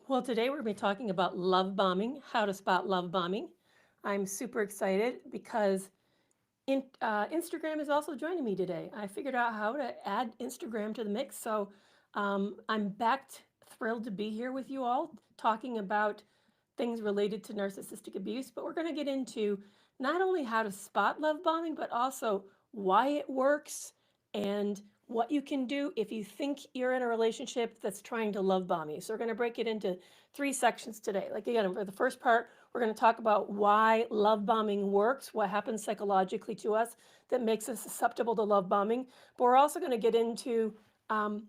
Well, today we're going to be talking about love bombing, how to spot love bombing. I'm super excited because Instagram is also joining me today. I figured out how to add Instagram to the mix, so I'm backed, thrilled to be here with you all talking about things related to narcissistic abuse. But we're going to get into not only how to spot love bombing, but also why it works and what you can do if you think you're in a relationship that's trying to love bomb you. So we're going to break it into three sections today. Like again, for the first part, we're going to talk about why love bombing works, what happens psychologically to us that makes us susceptible to love bombing. But we're also going to get into um,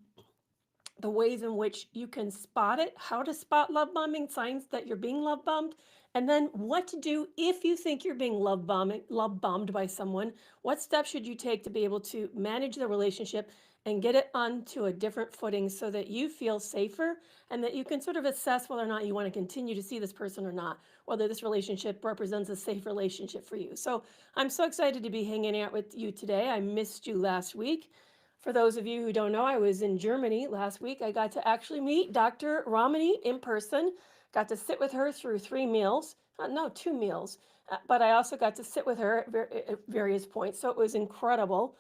the ways in which you can spot it, how to spot love bombing, signs that you're being love bombed, and then what to do if you think you're being love bombed by someone. What steps should you take to be able to manage the relationship and get it onto a different footing so that you feel safer and that you can sort of assess whether or not you want to continue to see this person or not, whether this relationship represents a safe relationship for you. So I'm so excited to be hanging out with you today. I missed you last week. For those of you who don't know, I was in Germany last week. I got to actually meet Dr. Ramani in person, got to sit with her through three meals, no, two meals, but I also got to sit with her at various points. So it was incredible.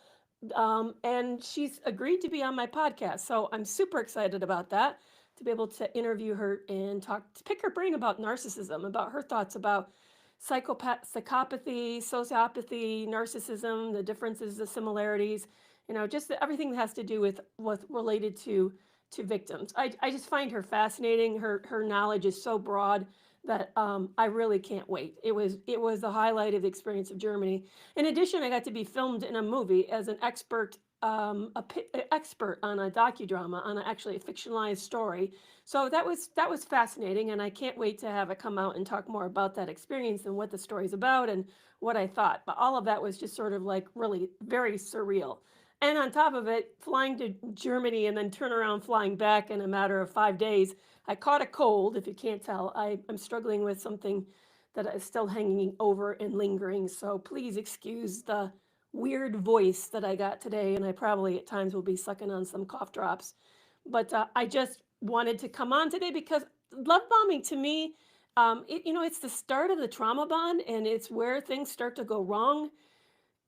And she's agreed to be on my podcast. So I'm super excited about that, to be able to interview her and talk, to pick her brain about narcissism, about her thoughts about psychopathy, sociopathy, narcissism, the differences, the similarities, just everything that has to do with what's related to victims. I just find her fascinating. Her knowledge is so broad that I really can't wait. It was the highlight of the experience of Germany. In addition, I got to be filmed in a movie as an expert, expert on a docudrama, on actually a fictionalized story. So that was fascinating, and I can't wait to have it come out and talk more about that experience and what the story's about and what I thought. But all of that was just sort of like really very surreal. And on top of it, flying to Germany and then turn around flying back in a matter of 5 days, I caught a cold. If you can't tell, I'm struggling with something that is still hanging over and lingering. So please excuse the weird voice that I got today. And I probably at times will be sucking on some cough drops. But I just wanted to come on today because love bombing to me, it's the start of the trauma bond and it's where things start to go wrong.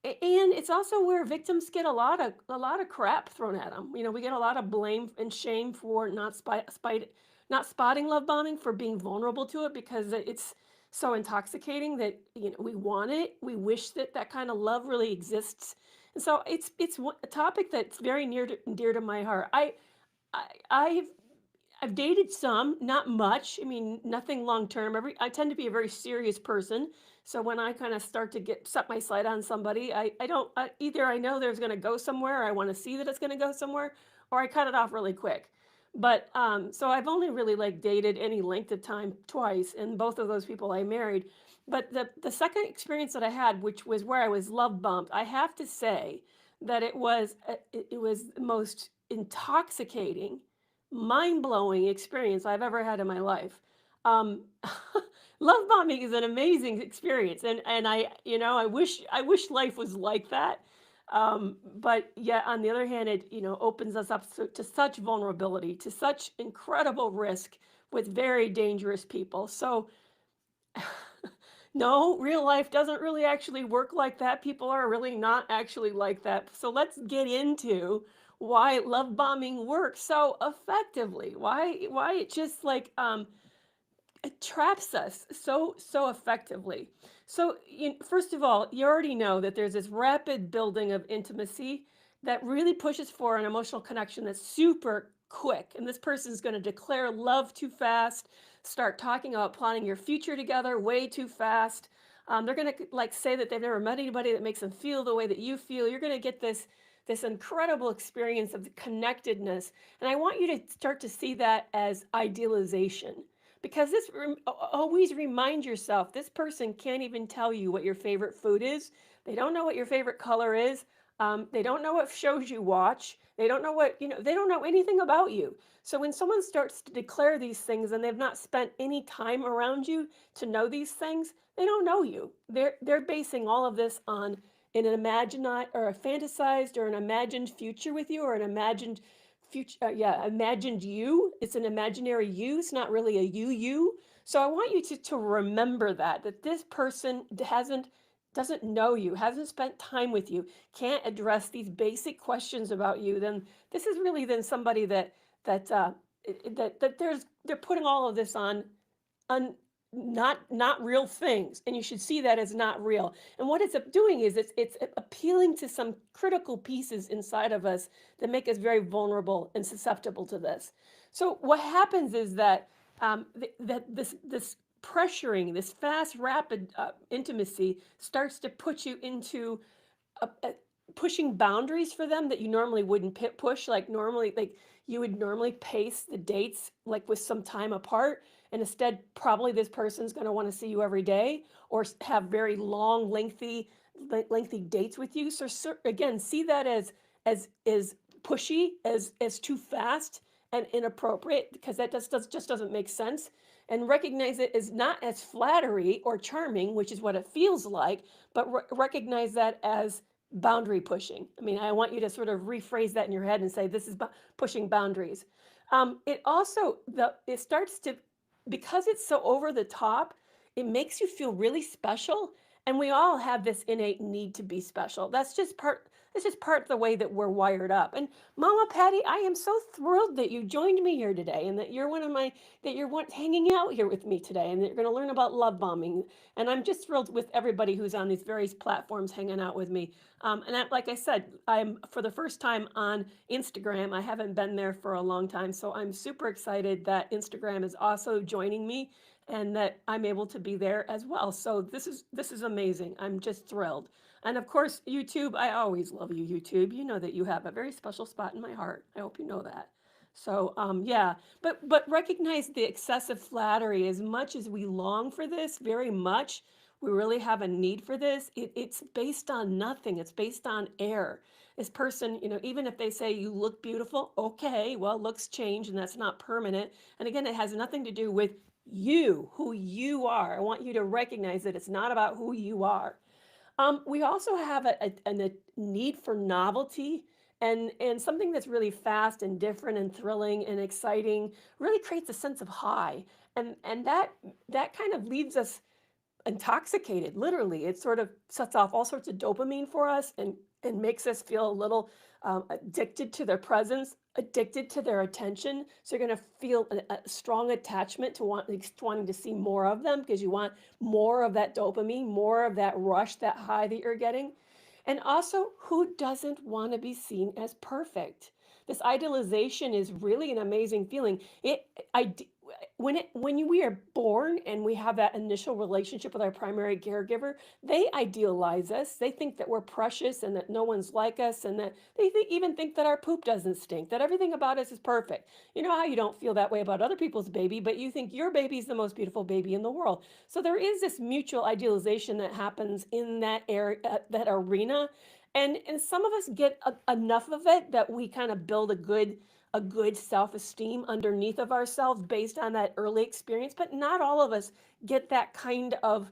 And it's also where victims get a lot of crap thrown at them. We get a lot of blame and shame for not spotting love bombing, for being vulnerable to it because it's so intoxicating that we want it. We wish that that kind of love really exists, and so it's a topic that's very near to dear to my heart. I I've dated some, not much. I mean, nothing long term. I tend to be a very serious person. So when I kind of start to get set my sight on somebody, I don't either I know there's going to go somewhere, or I want to see that it's going to go somewhere, or I cut it off really quick. But so I've only really like dated any length of time twice, and both of those people I married. But the second experience that I had, which was where I was love bumped, I have to say that it was the most intoxicating, mind-blowing experience I've ever had in my life. Um, love bombing is an amazing experience, and I wish life was like that. But yet, on the other hand, it opens us up to such vulnerability, to such incredible risk with very dangerous people. So no, real life doesn't really actually work like that. People are really not actually like that. So let's get into why love bombing works so effectively. Why it just like it traps us so effectively. So first of all, you already know that there's this rapid building of intimacy that really pushes for an emotional connection that's super quick. And this person's going to declare love too fast, start talking about plotting your future together way too fast. They're going to like say that they've never met anybody that makes them feel the way that you feel. You're going to get this incredible experience of connectedness. And I want you to start to see that as idealization, because always remind yourself, this person can't even tell you what your favorite food is. They don't know what your favorite color is. They don't know what shows you watch. They don't know they don't know anything about you. So when someone starts to declare these things and they've not spent any time around you to know these things, they don't know you. They're basing all of this on an imagined or a fantasized or an imagined future with you, or an imagined future, yeah, imagined you. It's an imaginary you. It's not really a you. So I want you to remember that this person doesn't know you, hasn't spent time with you, can't address these basic questions about you. Then this is really then somebody that that they're putting all of this on not real things, and you should see that as not real. And what it's doing is it's appealing to some critical pieces inside of us that make us very vulnerable and susceptible to this. So what happens is that that this pressuring, this fast rapid intimacy starts to put you into pushing boundaries for them that you normally wouldn't push. Like normally, like you would normally pace the dates like with some time apart, and instead probably this person's going to want to see you every day, or have very long lengthy dates with you. So, again, see that as pushy, as too fast and inappropriate, because that just doesn't make sense. And recognize it as not as flattery or charming, which is what it feels like, but recognize that as boundary pushing. I mean, I want you to sort of rephrase that in your head and say, this is pushing boundaries. It also, it starts to, because it's so over the top, it makes you feel really special. And we all have this innate need to be special. That's just part of the way that we're wired up. And Mama Patty, I am so thrilled that you joined me here today, and that you're hanging out here with me today, and that you're going to learn about love bombing. And I'm just thrilled with everybody who's on these various platforms hanging out with me. Like I said, I'm for the first time on Instagram. I haven't been there for a long time, so I'm super excited that Instagram is also joining me, and that I'm able to be there as well. So this is amazing. I'm just thrilled. And of course, YouTube, I always love you, YouTube. You know that you have a very special spot in my heart. I hope you know that. So yeah, but recognize the excessive flattery. As much as we long for this very much, we really have a need for this. It's based on nothing. It's based on air. This person, even if they say you look beautiful, okay, well, looks change and that's not permanent. And again, it has nothing to do with you, who you are. I want you to recognize that it's not about who you are. We also have a need for novelty, and something that's really fast and different and thrilling and exciting really creates a sense of high. And that kind of leaves us intoxicated, literally. It sort of sets off all sorts of dopamine for us, and makes us feel a little addicted to their presence, addicted to their attention. So you're going to feel a strong attachment to wanting to see more of them, because you want more of that dopamine, more of that rush, that high that you're getting. And also, who doesn't want to be seen as perfect? This idealization is really an amazing feeling. I, when we are born and we have that initial relationship with our primary caregiver, they idealize us. They think that we're precious and that no one's like us, and that they even think that our poop doesn't stink, that everything about us is perfect. You know how you don't feel that way about other people's baby, but you think your baby is the most beautiful baby in the world. So there is this mutual idealization that happens in that area, that arena. And some of us get enough of it that we kind of build a good self-esteem underneath of ourselves based on that early experience. But not all of us get that kind of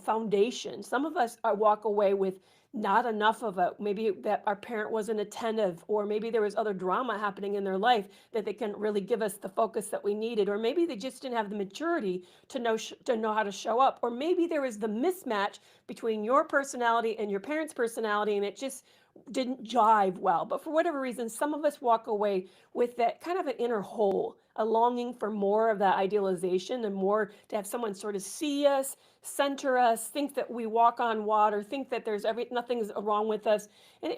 foundation. Some of us walk away with not enough of it. Maybe that our parent wasn't attentive, or maybe there was other drama happening in their life that they couldn't really give us the focus that we needed, or maybe they just didn't have the maturity to know how to show up, or maybe there was the mismatch between your personality and your parents' personality, and it just didn't jive well. But for whatever reason, some of us walk away with that kind of an inner hole, a longing for more of that idealization, and more to have someone sort of see us, center us, think that we walk on water, think that nothing's wrong with us. And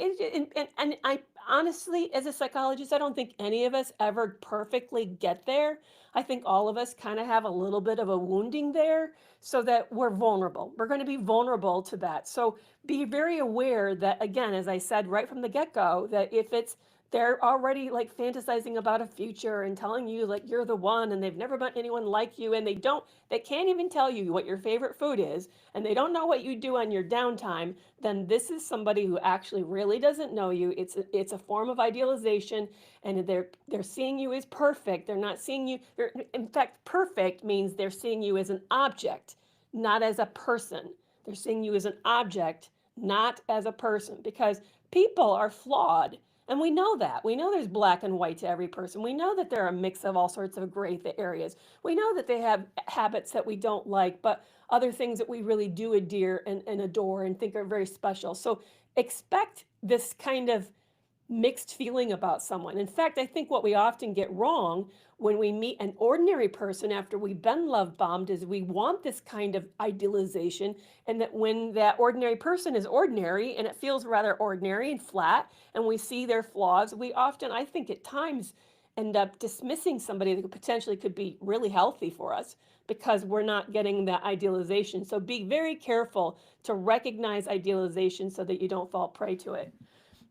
I honestly, as a psychologist, I don't think any of us ever perfectly get there. I think all of us kind of have a little bit of a wounding there, so that we're vulnerable. We're going to be vulnerable to that. So be very aware that, again, as I said right from the get-go, that if they're already like fantasizing about a future and telling you like you're the one, and they've never met anyone like you, and they can't even tell you what your favorite food is, and they don't know what you do on your downtime, then this is somebody who actually really doesn't know you. It's a form of idealization, and they're seeing you as perfect. They're not seeing you, in fact, perfect means they're seeing you as an object, not as a person. They're seeing you as an object, not as a person, because people are flawed. And we know that. We know there's black and white to every person. We know that there are a mix of all sorts of gray areas. We know that they have habits that we don't like, but other things that we really do adhere and adore and think are very special. So expect this kind of mixed feeling about someone. In fact, I think what we often get wrong when we meet an ordinary person after we've been love bombed is we want this kind of idealization, and that when that ordinary person is ordinary and it feels rather ordinary and flat, and we see their flaws, we often, I think at times, end up dismissing somebody that potentially could be really healthy for us because we're not getting that idealization. So be very careful to recognize idealization so that you don't fall prey to it.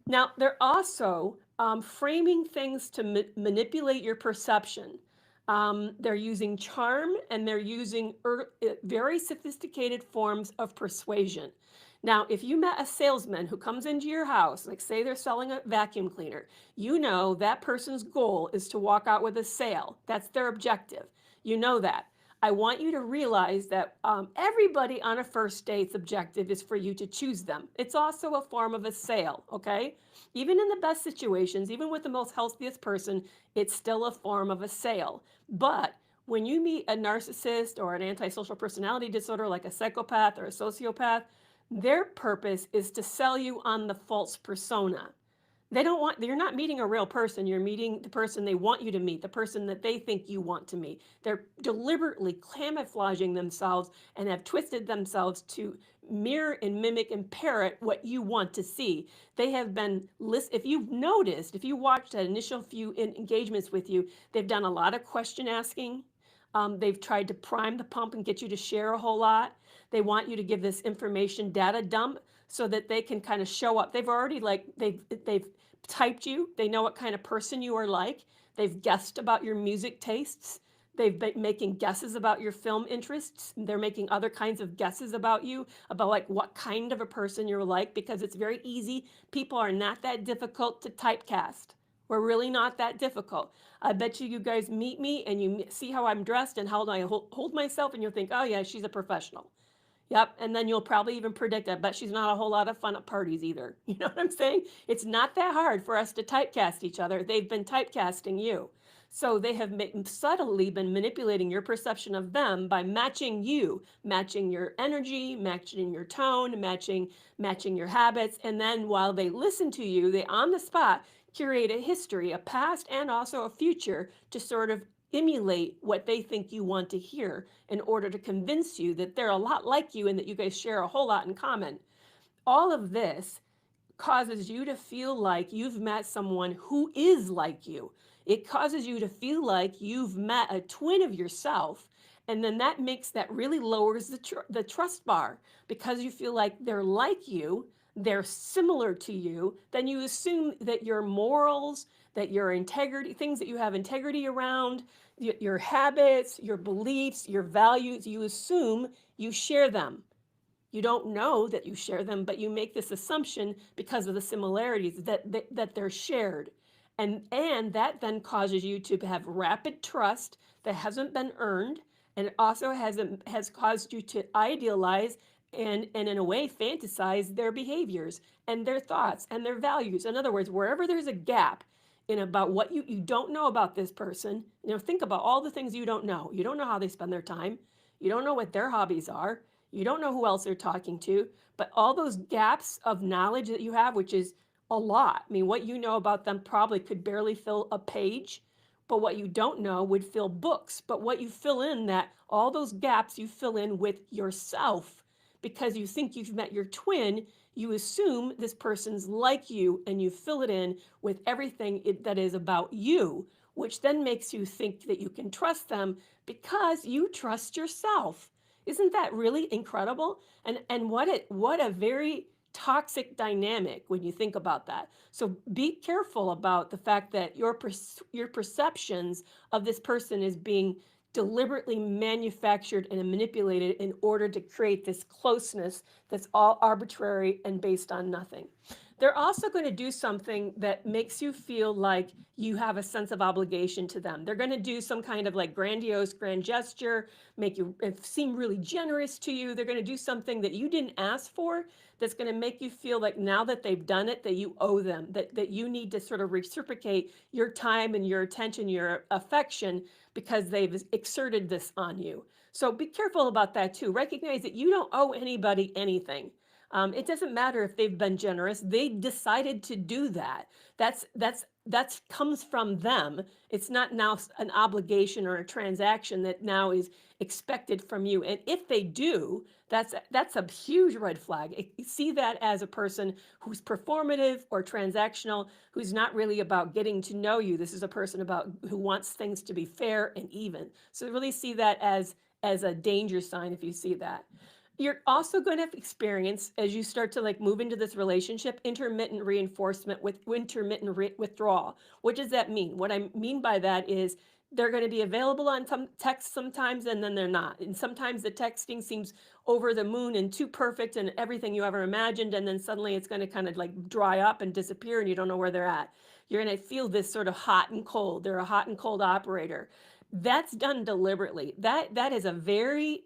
Now, they're also framing things to manipulate your perception. They're using charm and they're using very sophisticated forms of persuasion. Now, if you met a salesman who comes into your house, like say they're selling a vacuum cleaner, you know that person's goal is to walk out with a sale. That's their objective. You know that. I want you to realize that everybody on a first date's objective is for you to choose them. It's also a form of a sale, okay? Even in the best situations, even with the most healthiest person, it's still a form of a sale. But when you meet a narcissist or an antisocial personality disorder like a psychopath or a sociopath, their purpose is to sell you on the false persona. They don't want, you're not meeting a real person. You're meeting the person they want you to meet, the person that they think you want to meet. They're deliberately camouflaging themselves and have twisted themselves to mirror and mimic and parrot what you want to see. They have been, if you've noticed, if you watched that initial few engagements with you, they've done a lot of question asking. They've tried to prime the pump and get you to share a whole lot. They want you to give this information data dump so that they can kind of show up. They've already they've typed you. They know what kind of person you are like. They've guessed about your music tastes. They've been making guesses about your film interests. They're making other kinds of guesses about you, about like what kind of a person you're like, because it's very easy. People are not that difficult to typecast. We're really not that difficult. I bet you guys meet me and you see how I'm dressed and how I hold myself, and you'll think, oh yeah, she's a professional. Yep. And then you'll probably even predict, I bet she's not a whole lot of fun at parties either. You know what I'm saying? It's not that hard for us to typecast each other. They've been typecasting you. So they have subtly been manipulating your perception of them by matching you, matching your energy, matching your tone, matching your habits. And then while they listen to you, they on the spot curate a history, a past and also a future to sort of emulate what they think you want to hear in order to convince you that they're a lot like you and that you guys share a whole lot in common. All of this causes you to feel like you've met someone who is like you. It causes you to feel like you've met a twin of yourself. And then that really lowers the trust bar because you feel like they're like you, they're similar to you. Then you assume that your morals, that your integrity, things that you have integrity around, your habits, your beliefs, your values, you assume you share them. You don't know that you share them, but you make this assumption because of the similarities that they're shared. And that then causes you to have rapid trust that hasn't been earned, and it also has caused you to idealize and in a way fantasize their behaviors and their thoughts and their values. In other words, wherever there's a gap in about what you don't know about this person, think about all the things you don't know. You don't know how they spend their time. You don't know what their hobbies are. You don't know who else they're talking to, but all those gaps of knowledge that you have, which is a lot. I mean, what you know about them probably could barely fill a page, but what you don't know would fill books. But what you fill in, that all those gaps you fill in with yourself because you think you've met your twin. You assume this person's like you and you fill it in with everything that is about you, which then makes you think that you can trust them because you trust yourself. Isn't that really incredible? And what a very toxic dynamic when you think about that. So be careful about the fact that your perceptions of this person is being deliberately manufactured and manipulated in order to create this closeness that's all arbitrary and based on nothing. They're also going to do something that makes you feel like you have a sense of obligation to them. They're going to do some kind of like grandiose grand gesture, make you seem really generous to you. They're going to do something that you didn't ask for, that's going to make you feel like now that they've done it, that you owe them, that you need to sort of reciprocate your time and your attention, your affection, because they've exerted this on you. So be careful about that too. Recognize that you don't owe anybody anything. It doesn't matter if they've been generous. They decided to do that. That's comes from them. It's not now an obligation or a transaction that now is expected from you. And if they do, that's a huge red flag. See that as a person who's performative or transactional, who's not really about getting to know you. This is a person about who wants things to be fair and even. So really see that as a danger sign if you see that. You're also going to experience, as you start to like move into this relationship, intermittent reinforcement with intermittent withdrawal. What does that mean? What I mean by that is they're going to be available on some texts sometimes, and then they're not. And sometimes the texting seems over the moon and too perfect and everything you ever imagined, and then suddenly it's going to kind of like dry up and disappear, and you don't know where they're at. You're going to feel this sort of hot and cold. They're a hot and cold operator. That's done deliberately. That is a very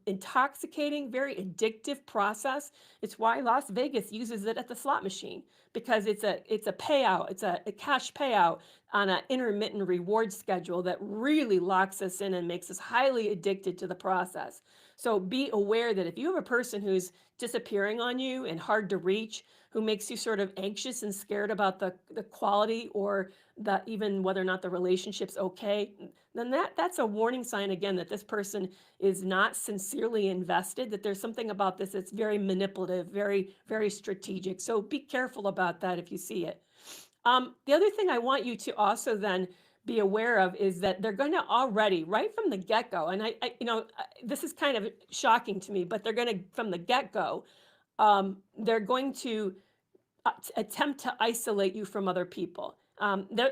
intoxicating, very addictive process. It's why Las Vegas uses it at the slot machine, because it's a payout, it's a cash payout on an intermittent reward schedule that really locks us in and makes us highly addicted to the process. So be aware that if you have a person who's disappearing on you and hard to reach, who makes you sort of anxious and scared about the quality or the even whether or not the relationship's okay, then that's a warning sign again that this person is not sincerely invested, that there's something about this that's very manipulative, very, very strategic. So be careful about that if you see it. The other thing I want you to also then be aware of is that they're going to already, right from the get-go, and this is kind of shocking to me, but they're going to, from the get-go, they're going to attempt to isolate you from other people.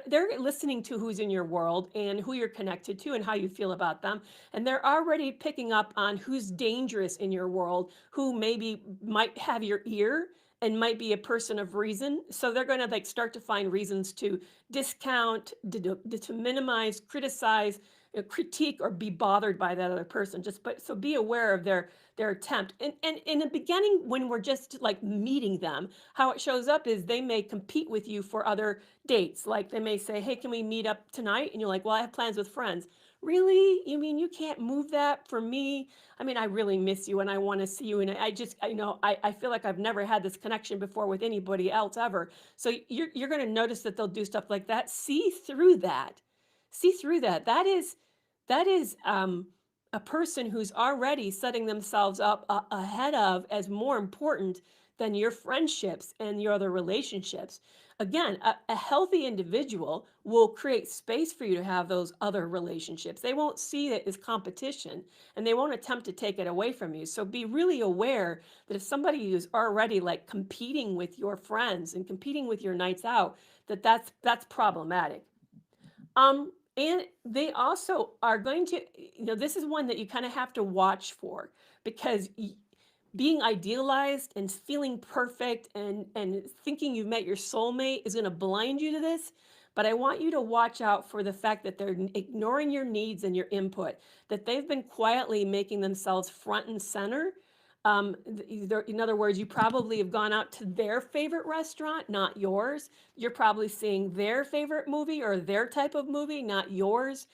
They're listening to who's in your world and who you're connected to and how you feel about them. And they're already picking up on who's dangerous in your world, who maybe might have your ear and might be a person of reason. So they're going to like start to find reasons to discount, to minimize, criticize, critique, or be bothered by that other person. So be aware of their attempt. And in the beginning, when we're just like meeting them, how it shows up is they may compete with you for other dates. Like they may say, hey, can we meet up tonight? And you're like, well, I have plans with friends. Really? You mean you can't move that for me? I mean, I really miss you and I want to see you. And I feel like I've never had this connection before with anybody else ever. So you're going to notice that they'll do stuff like that. See through that. See through that. That is a person who's already setting themselves up ahead of as more important than your friendships and your other relationships. Again, a healthy individual will create space for you to have those other relationships. They won't see it as competition and they won't attempt to take it away from you. So be really aware that if somebody is already like competing with your friends and competing with your nights out, that's problematic. And they also are going to, this is one that you kind of have to watch for, because being idealized and feeling perfect and thinking you've met your soulmate is going to blind you to this. But I want you to watch out for the fact that they're ignoring your needs and your input, that they've been quietly making themselves front and center. In other words, you probably have gone out to their favorite restaurant, not yours. You're probably seeing their favorite movie or their type of movie, not yours.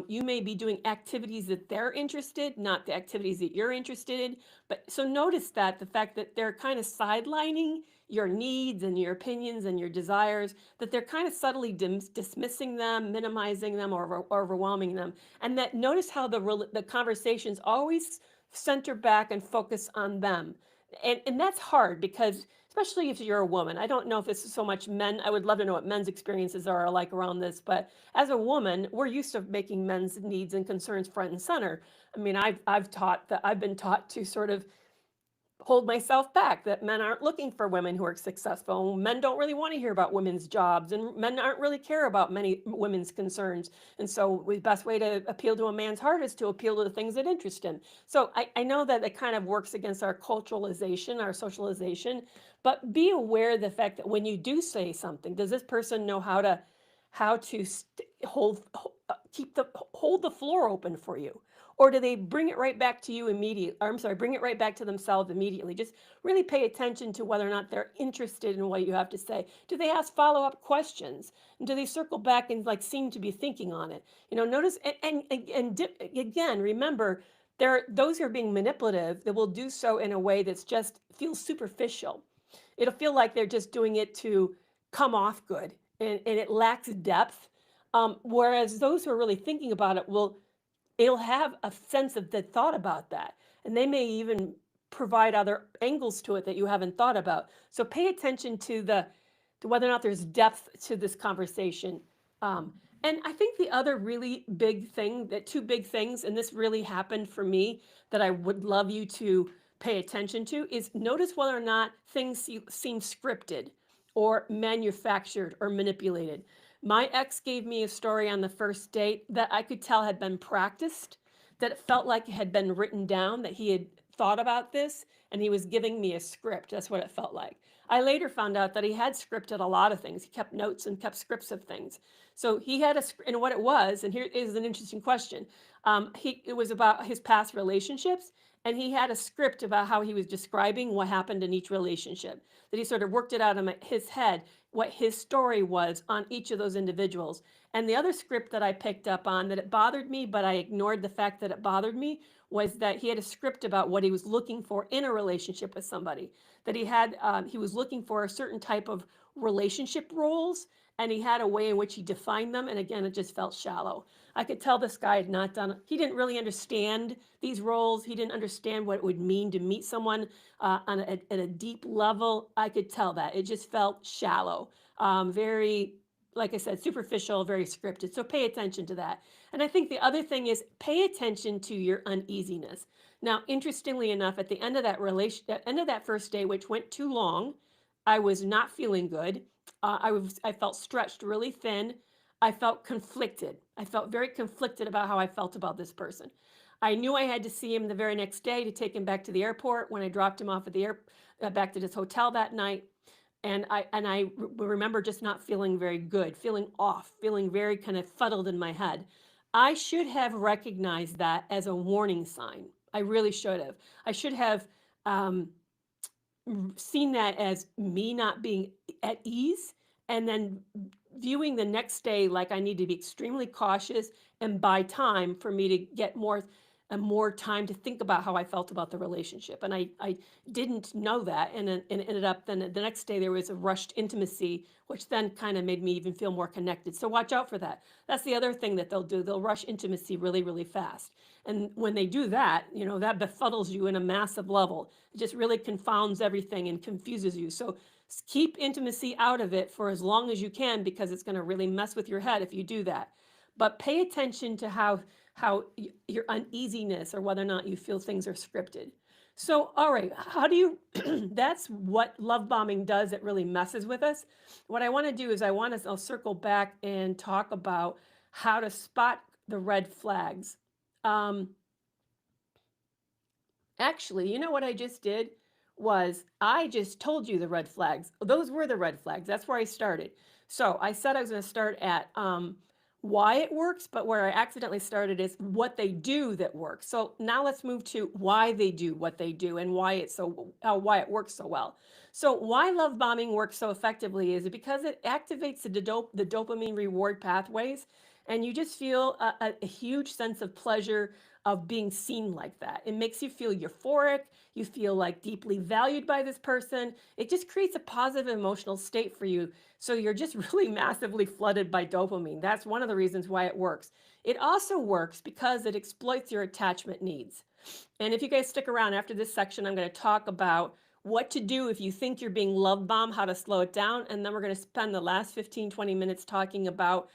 You may be doing activities that they're interested, not the activities that you're interested in. But so notice that the fact that they're kind of sidelining your needs and your opinions and your desires, that they're kind of subtly dismissing them, minimizing them, or overwhelming them. And that notice how the conversations always center back and focus on them. And that's hard because, especially if you're a woman, I don't know if it's so much men. I would love to know what men's experiences are like around this. But as a woman, we're used to making men's needs and concerns front and center. I mean, I've been taught to sort of hold myself back, that men aren't looking for women who are successful. Men don't really want to hear about women's jobs, and men aren't really care about many women's concerns. And so the best way to appeal to a man's heart is to appeal to the things that interest him. So I know that it kind of works against our culturalization, our socialization, but be aware of the fact that when you do say something, does this person know how to hold the floor open for you? Or do they bring it right back to you immediately? I'm sorry, bring it right back to themselves immediately. Just really pay attention to whether or not they're interested in what you have to say. Do they ask follow-up questions? And do they circle back and like seem to be thinking on it? Notice again, remember, there are those who are being manipulative that will do so in a way that's just feels superficial. It'll feel like they're just doing it to come off good, and it lacks depth. Whereas those who are really thinking about it it'll have a sense of the thought about that. And they may even provide other angles to it that you haven't thought about. So pay attention to whether or not there's depth to this conversation. And I think the other really big thing, that two big things, and this really happened for me, that I would love you to pay attention to, is notice whether or not things seem scripted or manufactured or manipulated. My ex gave me a story on the first date that I could tell had been practiced, that it felt like it had been written down, that he had thought about this and he was giving me a script. That's what it felt like. I later found out that he had scripted a lot of things. He kept notes and kept scripts of things. So he had and what it was, and here is an interesting question. It was about his past relationships, and he had a script about how he was describing what happened in each relationship, that he sort of worked it out in his head, what his story was on each of those individuals. And the other script that I picked up on, that it bothered me, but I ignored the fact that it bothered me, was that he had a script about what he was looking for in a relationship with somebody. That he was looking for a certain type of relationship roles, and he had a way in which he defined them. And again, it just felt shallow. I could tell this guy had not done, he didn't really understand these roles. He didn't understand what it would mean to meet someone at a deep level. I could tell that. It just felt shallow, very, like I said, superficial, very scripted. So pay attention to that. And I think the other thing is pay attention to your uneasiness. Now, interestingly enough, at the end of that first day, which went too long, I was not feeling good. I felt stretched really thin. I felt conflicted. I felt very conflicted about how I felt about this person. I knew I had to see him the very next day to take him back to the airport. When I dropped him off at the back to his hotel that night, and I remember just not feeling very good, feeling off, feeling very kind of fuddled in my head. I should have recognized that as a warning sign. I really should have. I should have um, seen that as me not being at ease, and then viewing the next day like I need to be extremely cautious and buy time for me to get more time to think about how I felt about the relationship. And I didn't know that, and it ended up then the next day there was a rushed intimacy, which then kind of made me even feel more connected. So watch out for that. That's the other thing that they'll do. They'll rush intimacy really, really fast. And when they do that, that befuddles you in a massive level. It just really confounds everything and confuses you. So keep intimacy out of it for as long as you can, because it's going to really mess with your head if you do that. But pay attention to how your uneasiness, or whether or not you feel things are scripted. So, all right, how do you, that's what love bombing does. It really messes with us. What I want to do is I'll circle back and talk about how to spot the red flags. Actually, you know what I just did was I just told you the red flags. Those were the red flags. That's where I started. So I said I was going to start at why it works, but where I accidentally started is what they do that works. So now let's move to why they do what they do and why it works so well. So why love bombing works so effectively is because it activates the dopamine reward pathways, and you just feel a huge sense of pleasure of being seen like that. It makes you feel euphoric. You feel like deeply valued by this person. It just creates a positive emotional state for you. So you're just really massively flooded by dopamine. That's one of the reasons why it works. It also works because it exploits your attachment needs. And if you guys stick around after this section, I'm going to talk about what to do if you think you're being love bombed, how to slow it down. And then we're going to spend the last 15, 20 minutes talking about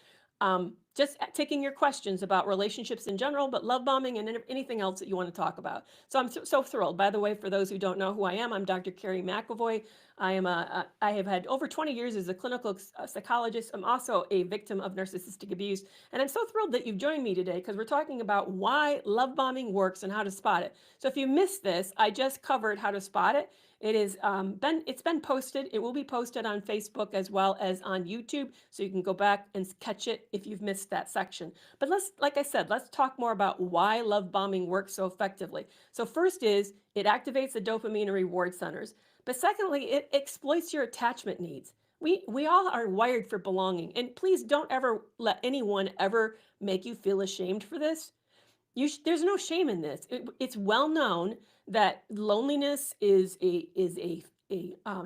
just taking your questions about relationships in general, but love bombing and anything else that you want to talk about. So I'm so thrilled. By the way, for those who don't know who I am, I'm Dr. Kerry McAvoy. I have had over 20 years as a clinical psychologist. I'm also a victim of narcissistic abuse. And I'm so thrilled that you've joined me today because we're talking about why love bombing works and how to spot it. So if you missed this, I just covered how to spot it. It's been posted. It will be posted on Facebook as well as on YouTube, so you can go back and catch it if you've missed that section. But like I said, let's talk more about why love bombing works so effectively. So first is it activates the dopamine and reward centers. But secondly, it exploits your attachment needs. We all are wired for belonging, and please don't ever let anyone ever make you feel ashamed for this. There's no shame in this. It's well known that loneliness is a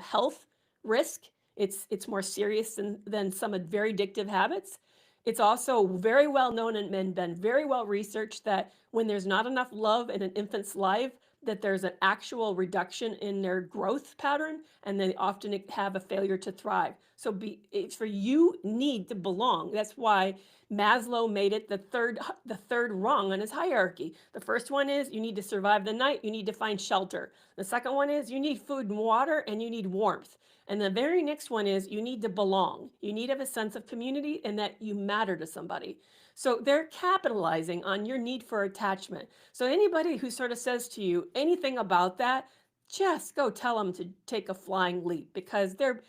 health risk. It's more serious than some very addictive habits. It's also very well known and been very well researched that when there's not enough love in an infant's life, that there's an actual reduction in their growth pattern, and they often have a failure to thrive. So it's for you need to belong. That's why Maslow made it the third rung on his hierarchy. The first one is you need to survive the night, you need to find shelter. The second one is you need food and water and you need warmth. And the very next one is you need to belong. You need to have a sense of community and that you matter to somebody. So they're capitalizing on your need for attachment. So anybody who sort of says to you anything about that, just go tell them to take a flying leap because they're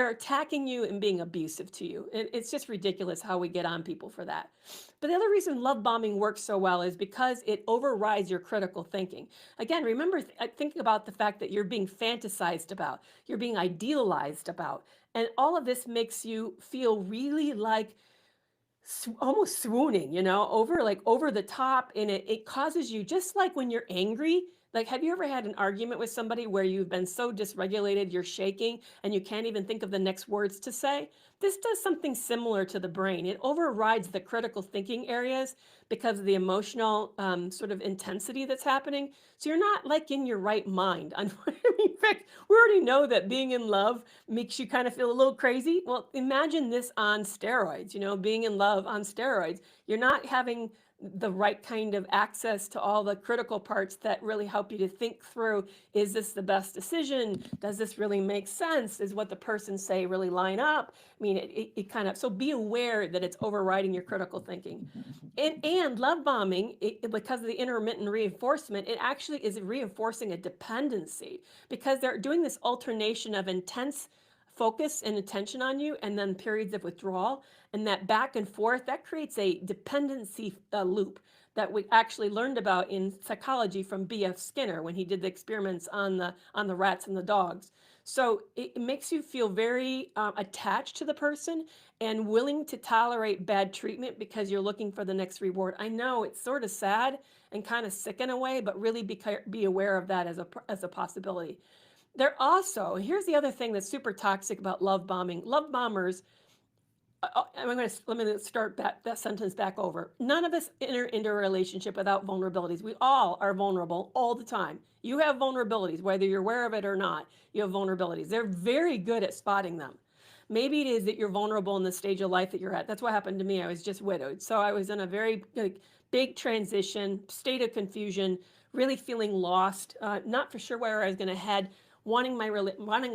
attacking you and being abusive to you. It's just ridiculous how we get on people for that. But the other reason love bombing works so well is because it overrides your critical thinking. Again, remember, think about the fact that you're being fantasized about, you're being idealized about, and all of this makes you feel really like almost swooning, over the top. And it causes you, just like when you're angry, like, have you ever had an argument with somebody where you've been so dysregulated, you're shaking and you can't even think of the next words to say? This does something similar to the brain. It overrides the critical thinking areas because of the emotional sort of intensity that's happening. So you're not like in your right mind. In fact, we already know that being in love makes you kind of feel a little crazy. Well, imagine this on steroids, being in love on steroids. You're not having the right kind of access to all the critical parts that really help you to think through, is this the best decision? Does this really make sense? Is what the person say really line up? I mean, it kind of, so be aware that it's overriding your critical thinking. And love bombing, because of the intermittent reinforcement, it actually is reinforcing a dependency because they're doing this alternation of intense focus and attention on you and then periods of withdrawal, and that back and forth that creates a dependency loop that we actually learned about in psychology from B.F. Skinner when he did the experiments on the rats and the dogs. So it makes you feel very attached to the person and willing to tolerate bad treatment because you're looking for the next reward. I know it's sort of sad and kind of sick in a way, but really be aware of that as a possibility. They're also, here's the other thing that's super toxic about love bombing. Love bombers, let me start that sentence back over. None of us enter into a relationship without vulnerabilities. We all are vulnerable all the time. You have vulnerabilities, whether you're aware of it or not. You have vulnerabilities. They're very good at spotting them. Maybe it is that you're vulnerable in the stage of life that you're at. That's what happened to me. I was just widowed. So I was in a very big transition, state of confusion, really feeling lost, not for sure where I was going to head, wanting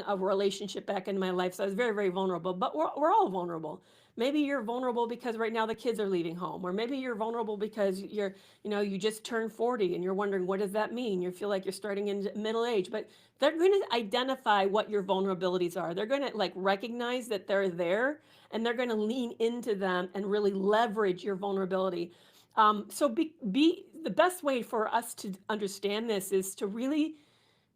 a relationship back in my life. So I was very, very vulnerable, but we're all vulnerable. Maybe you're vulnerable because right now the kids are leaving home, or maybe you're vulnerable because you just turned 40 and you're wondering, what does that mean? You feel like you're starting in middle age, but they're going to identify what your vulnerabilities are. They're going to recognize that they're there, and they're going to lean into them and really leverage your vulnerability. So the best way for us to understand this is to really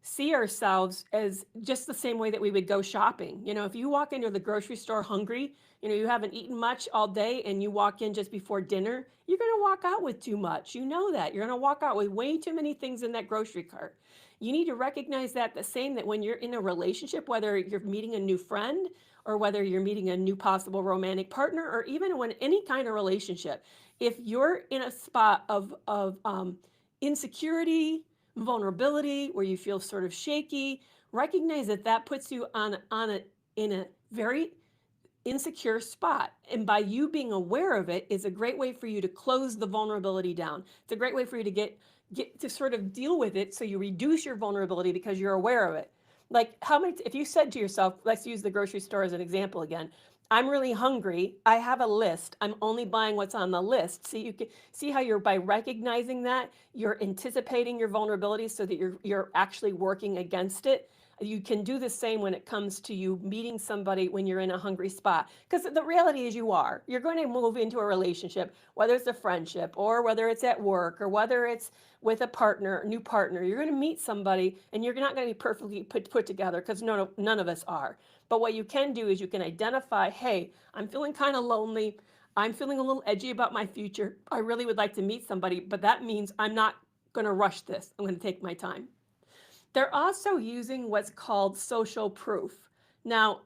see ourselves as just the same way that we would go shopping. If you walk into the grocery store hungry, you haven't eaten much all day and you walk in just before dinner, you're going to walk out with too much. You know that. You're going to walk out with way too many things in that grocery cart. You need to recognize that that when you're in a relationship, whether you're meeting a new friend or whether you're meeting a new possible romantic partner, or even when any kind of relationship, if you're in a spot of insecurity, vulnerability, where you feel sort of shaky, recognize that puts you in a very insecure spot. And by you being aware of it is a great way for you to close the vulnerability down. It's a great way for you to get to sort of deal with it so you reduce your vulnerability because you're aware of it. Like how many if you said to yourself, let's use the grocery store as an example again. I'm really hungry. I have a list. I'm only buying what's on the list. So you can see how you're by recognizing that, you're anticipating your vulnerabilities so that you're actually working against it. You can do the same when it comes to you meeting somebody when you're in a hungry spot. Because the reality is you're going to move into a relationship, whether it's a friendship or whether it's at work or whether it's with a partner, new partner. You're going to meet somebody and you're not going to be perfectly put together because none of us are. But what you can do is you can identify, hey, I'm feeling kind of lonely. I'm feeling a little edgy about my future. I really would like to meet somebody, but that means I'm not going to rush this. I'm going to take my time. They're also using what's called social proof. Now,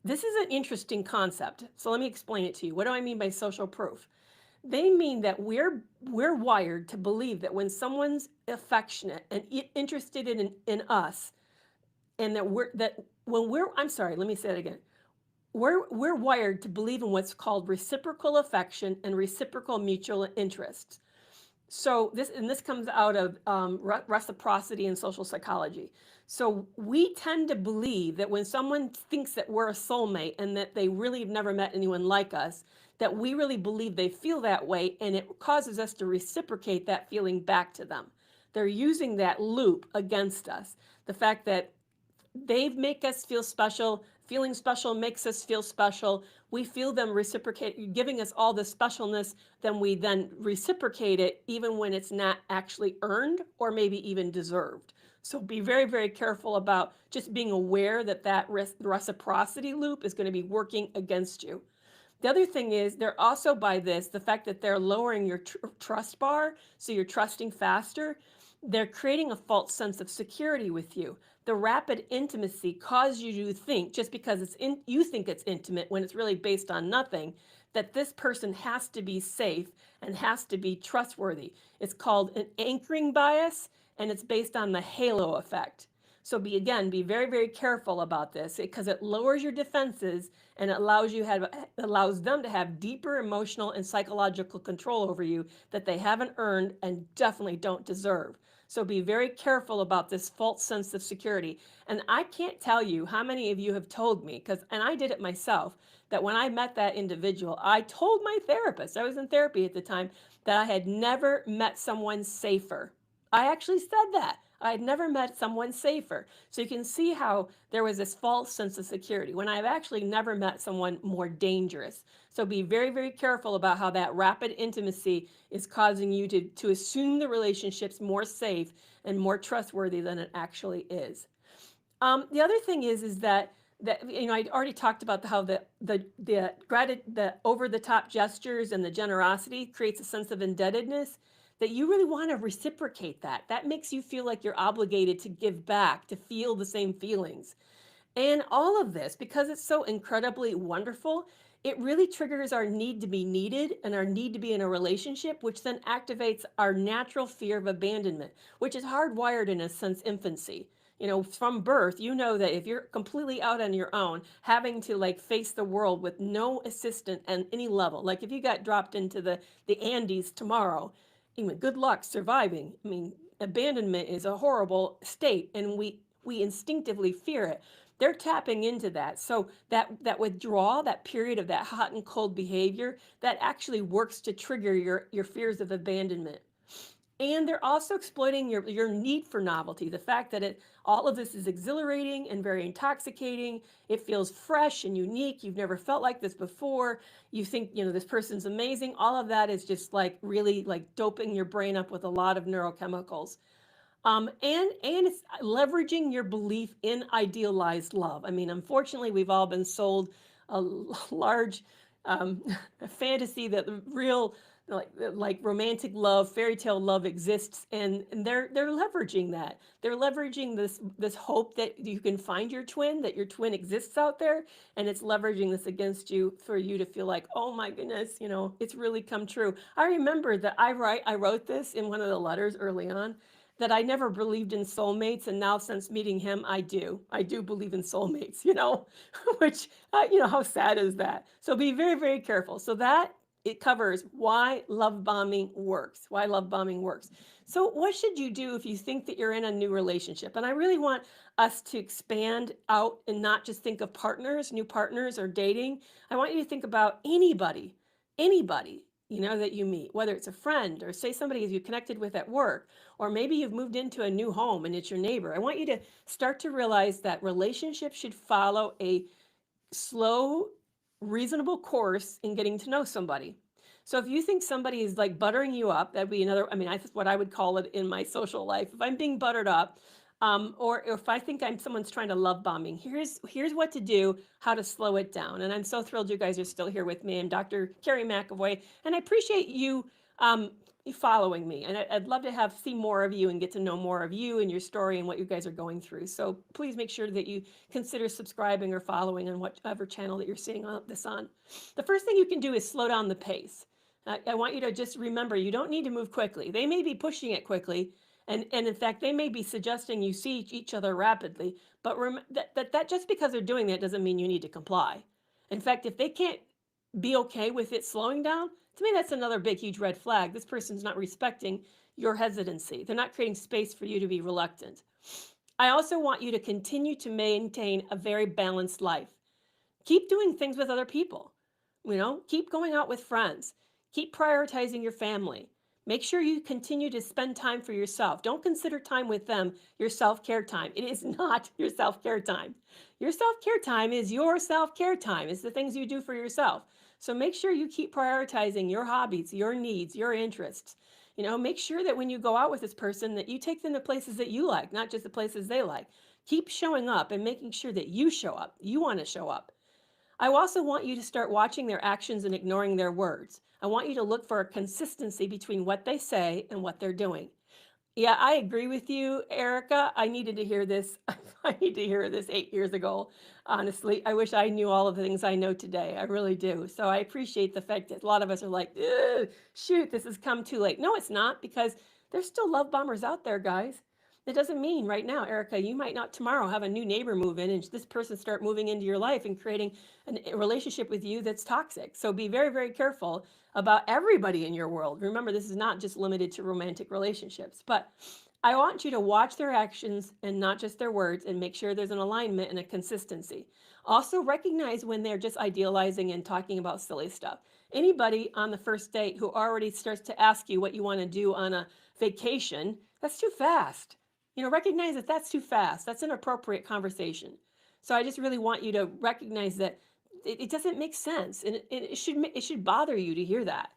this is an interesting concept. So let me explain it to you. What do I mean by social proof? They mean that we're wired to believe that when someone's affectionate and interested in us, and that when we're I'm sorry, let me say it again. We're wired to believe in what's called reciprocal affection and reciprocal mutual interests. So this comes out of reciprocity and social psychology. So we tend to believe that when someone thinks that we're a soulmate and that they really have never met anyone like us, that we really believe they feel that way, and it causes us to reciprocate that feeling back to them. They're using that loop against us. The fact that they make us feel special. Feeling special makes us feel special. We feel them reciprocate, giving us all the specialness. Then we then reciprocate it, even when it's not actually earned or maybe even deserved. So be very, very careful about just being aware that that reciprocity loop is going to be working against you. The other thing is they're also by this, the fact that they're lowering your trust bar, so you're trusting faster, they're creating a false sense of security with you. The rapid intimacy causes you to think, just because you think it's intimate when it's really based on nothing, that this person has to be safe and has to be trustworthy. It's called an anchoring bias, and it's based on the halo effect. So be very, very careful about this because it lowers your defenses and it allows them to have deeper emotional and psychological control over you that they haven't earned and definitely don't deserve. So be very careful about this false sense of security. And I can't tell you how many of you have told me, and I did it myself, that when I met that individual, I told my therapist, I was in therapy at the time, that I had never met someone safer. I actually said that. I had never met someone safer. So you can see how there was this false sense of security when I've actually never met someone more dangerous. So be very, very careful about how that rapid intimacy is causing you to assume the relationship's more safe and more trustworthy than it actually is. The other thing is that I already talked about how the over the top gestures and the generosity creates a sense of indebtedness, that you really want to reciprocate that. That makes you feel like you're obligated to give back, to feel the same feelings. And all of this, because it's so incredibly wonderful, it really triggers our need to be needed and our need to be in a relationship, which then activates our natural fear of abandonment, which is hardwired in a sense infancy. From birth, you know that if you're completely out on your own, having to like face the world with no assistant at any level, like if you got dropped into the Andes tomorrow, good luck surviving. Abandonment is a horrible state, and we instinctively fear it. They're tapping into that. So that withdrawal, that period of that hot and cold behavior, that actually works to trigger your fears of abandonment. And they're also exploiting your need for novelty. The fact that all of this is exhilarating and very intoxicating. It feels fresh and unique. You've never felt like this before. You think, this person's amazing. All of that is just like really like doping your brain up with a lot of neurochemicals. And it's leveraging your belief in idealized love. Unfortunately, we've all been sold a large fantasy that the real like romantic love, fairy tale love exists, and they're leveraging that. They're leveraging this hope that you can find your twin, that your twin exists out there, and it's leveraging this against you for you to feel like, oh my goodness, it's really come true. I remember that I wrote this in one of the letters early on, that I never believed in soulmates, and now since meeting him, I do. I do believe in soulmates, which, how sad is that? So be very, very careful. So that it covers why love bombing works, why love bombing works. So what should you do if you think that you're in a new relationship? And I really want us to expand out and not just think of partners, new partners or dating. I want you to think about anybody, that you meet, whether it's a friend or say somebody you connected with at work, or maybe you've moved into a new home and it's your neighbor. I want you to start to realize that relationships should follow a slow, reasonable course in getting to know somebody. So if you think somebody is like buttering you up, that'd be another, that's what I would call it in my social life. If I'm being buttered up, or if I think someone's trying to love bombing, here's what to do, how to slow it down. And I'm so thrilled you guys are still here with me. I'm Dr. Kerry McAvoy, and I appreciate you following me. And I'd love to see more of you and get to know more of you and your story and what you guys are going through. So please make sure that you consider subscribing or following on whatever channel that you're seeing this on. The first thing you can do is slow down the pace. I want you to just remember, you don't need to move quickly. They may be pushing it quickly. And in fact, they may be suggesting you see each other rapidly, but that just because they're doing that doesn't mean you need to comply. In fact, if they can't be okay with it slowing down, to me, that's another big, huge red flag. This person's not respecting your hesitancy. They're not creating space for you to be reluctant. I also want you to continue to maintain a very balanced life. Keep doing things with other people. Keep going out with friends. Keep prioritizing your family. Make sure you continue to spend time for yourself. Don't consider time with them your self-care time. It is not your self-care time. Your self-care time is your self-care time. It's the things you do for yourself. So make sure you keep prioritizing your hobbies, your needs, your interests. Make sure that when you go out with this person that you take them to places that you like, not just the places they like. Keep showing up and making sure that you show up. You want to show up. I also want you to start watching their actions and ignoring their words. I want you to look for a consistency between what they say and what they're doing. Yeah, I agree with you, Erica. I needed to hear this. I need to hear this 8 years ago. Honestly, I wish I knew all of the things I know today. I really do. So I appreciate the fact that a lot of us are like, shoot, this has come too late. No, it's not, because there's still love bombers out there, guys. It doesn't mean right now, Erica, you might not tomorrow have a new neighbor move in and this person start moving into your life and creating a relationship with you that's toxic. So be very, very careful about everybody in your world. Remember, this is not just limited to romantic relationships, but I want you to watch their actions and not just their words, and make sure there's an alignment and a consistency. Also recognize when they're just idealizing and talking about silly stuff. Anybody on the first date who already starts to ask you what you want to do on a vacation, that's too fast. Recognize that that's too fast. That's an appropriate conversation. So I just really want you to recognize that it doesn't make sense, and it should bother you to hear that.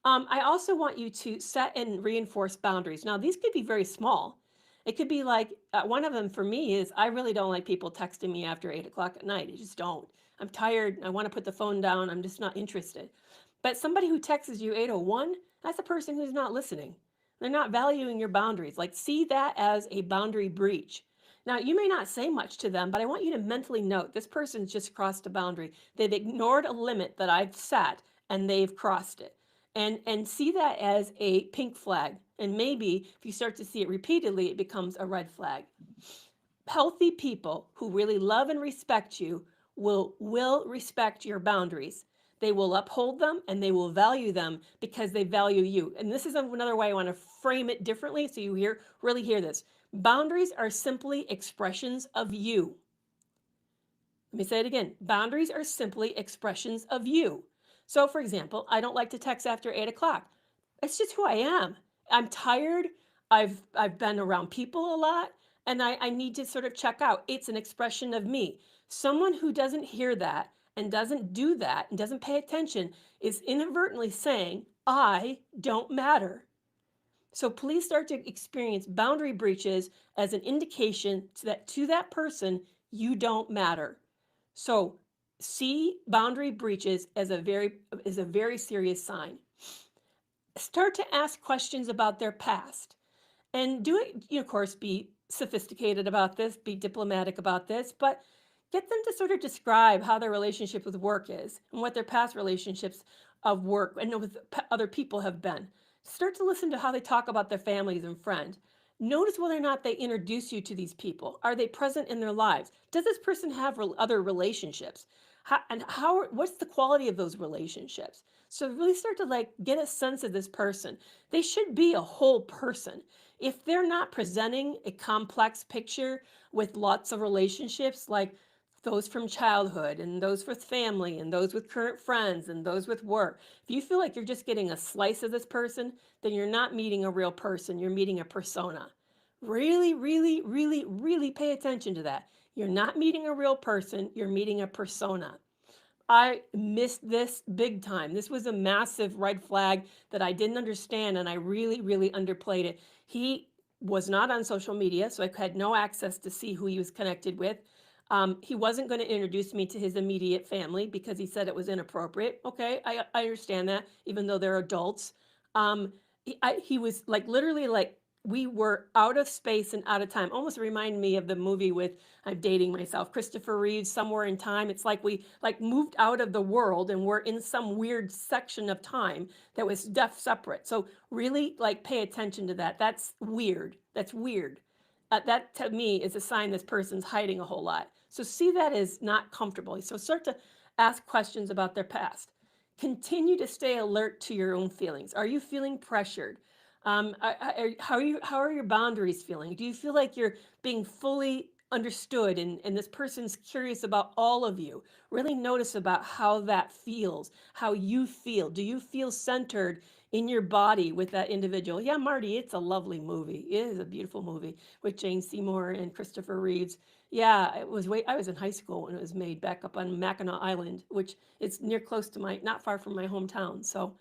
I also want you to set and reinforce boundaries. Now, these could be very small. It could be like, one of them for me is, I really don't like people texting me after 8 o'clock at night. I just don't. I'm tired. I want to put the phone down. I'm just not interested. But somebody who texts you 8:01, that's a person who's not listening. They're not valuing your boundaries. Like, see that as a boundary breach. Now, you may not say much to them, but I want you to mentally note this person's just crossed a boundary. They've ignored a limit that I've set, and they've crossed it. And see that as a pink flag. And maybe if you start to see it repeatedly, it becomes a red flag. Healthy people who really love and respect you will respect your boundaries. They will uphold them and they will value them because they value you. And this is another way I want to frame it differently so you really hear this. Boundaries are simply expressions of you. Let me say it again. Boundaries are simply expressions of you. So, for example, I don't like to text after 8 o'clock. It's just who I am. I'm tired. I've been around people a lot, and I need to sort of check out. It's an expression of me. Someone who doesn't hear that and doesn't do that and doesn't pay attention is inadvertently saying, I don't matter. So please start to experience boundary breaches as an indication to that person, you don't matter. So see boundary breaches as a very serious sign. Start to ask questions about their past, and do it, of course, be sophisticated about this, be diplomatic about this, but get them to sort of describe how their relationship with work is and what their past relationships of work and with other people have been. Start to listen to how they talk about their families and friends. Notice whether or not they introduce you to these people. Are they present in their lives? Does this person have other relationships? What's the quality of those relationships? So really start to like get a sense of this person. They should be a whole person. If they're not presenting a complex picture with lots of relationships, like those from childhood and those with family and those with current friends and those with work, if you feel like you're just getting a slice of this person, then you're not meeting a real person. You're meeting a persona. Really, really, really, really pay attention to that. You're not meeting a real person. You're meeting a persona. I missed this big time. This was a massive red flag that I didn't understand, and I really, really underplayed it. He was not on social media, so I had no access to see who he was connected with. He wasn't going to introduce me to his immediate family because he said it was inappropriate. Okay, I understand that, even though they're adults. He was like literally like we were out of space and out of time. Almost reminded me of the movie with I'm dating myself, Christopher Reeves, Somewhere in Time. It's like we like moved out of the world and we're in some weird section of time that was separate. So really like pay attention to that. That's weird. That's weird. That to me is a sign this person's hiding a whole lot. So see that as not comfortable. So start to ask questions about their past. Continue to stay alert to your own feelings. Are you feeling pressured? How are your boundaries feeling? Do you feel like you're being fully understood and this person's curious about all of you? Really notice about how that feels, how you feel. Do you feel centered in your body with that individual? Yeah, Marty, it's a lovely movie. It is a beautiful movie with Jane Seymour and Christopher Reeves. Yeah, it was I was in high school when it was made back up on Mackinac Island, which is near close to not far from my hometown. So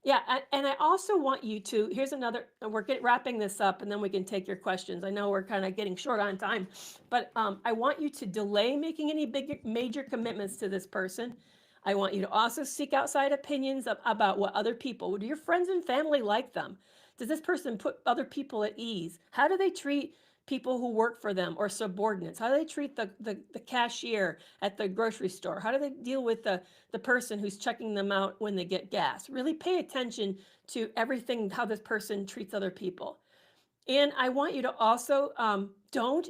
yeah, and I also want you to, here's another, wrapping this up and then we can take your questions. I know we're kind of getting short on time, but I want you to delay making any big major commitments to this person. I want you to also seek outside opinions about what other people, do your friends and family like them? Does this person put other people at ease? How do they treat people who work for them or subordinates? How do they treat the cashier at the grocery store? How do they deal with the person who's checking them out when they get gas? Really pay attention to everything, how this person treats other people. And I want you to also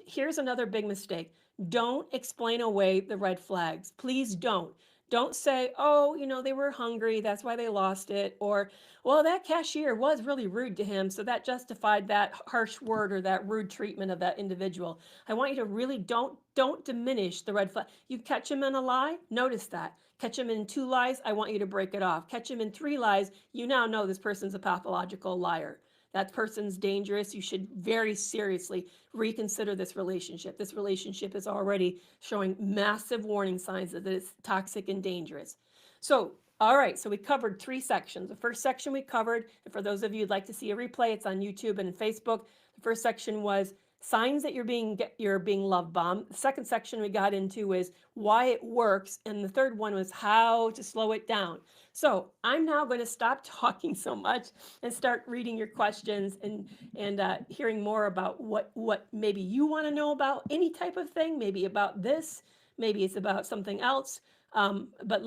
here's another big mistake. Don't explain away the red flags. Please don't. Don't say, oh, they were hungry. That's why they lost it. Or, well, that cashier was really rude to him. So that justified that harsh word or that rude treatment of that individual. I want you to really don't diminish the red flag. You catch him in a lie, notice that. Catch him in 2 lies, I want you to break it off. Catch him in 3 lies, you now know this person's a pathological liar. That person's dangerous. You should very seriously reconsider this relationship. This relationship is already showing massive warning signs that it's toxic and dangerous. So, all right, so we covered 3 sections. The first section we covered, and for those of you who'd like to see a replay, it's on YouTube and Facebook. The first section was signs that you're being love bombed. The second section we got into is why it works, and the third one was how to slow it down. So I'm now going to stop talking so much and start reading your questions and hearing more about what maybe you want to know about any type of thing, maybe about this, maybe it's about something else. But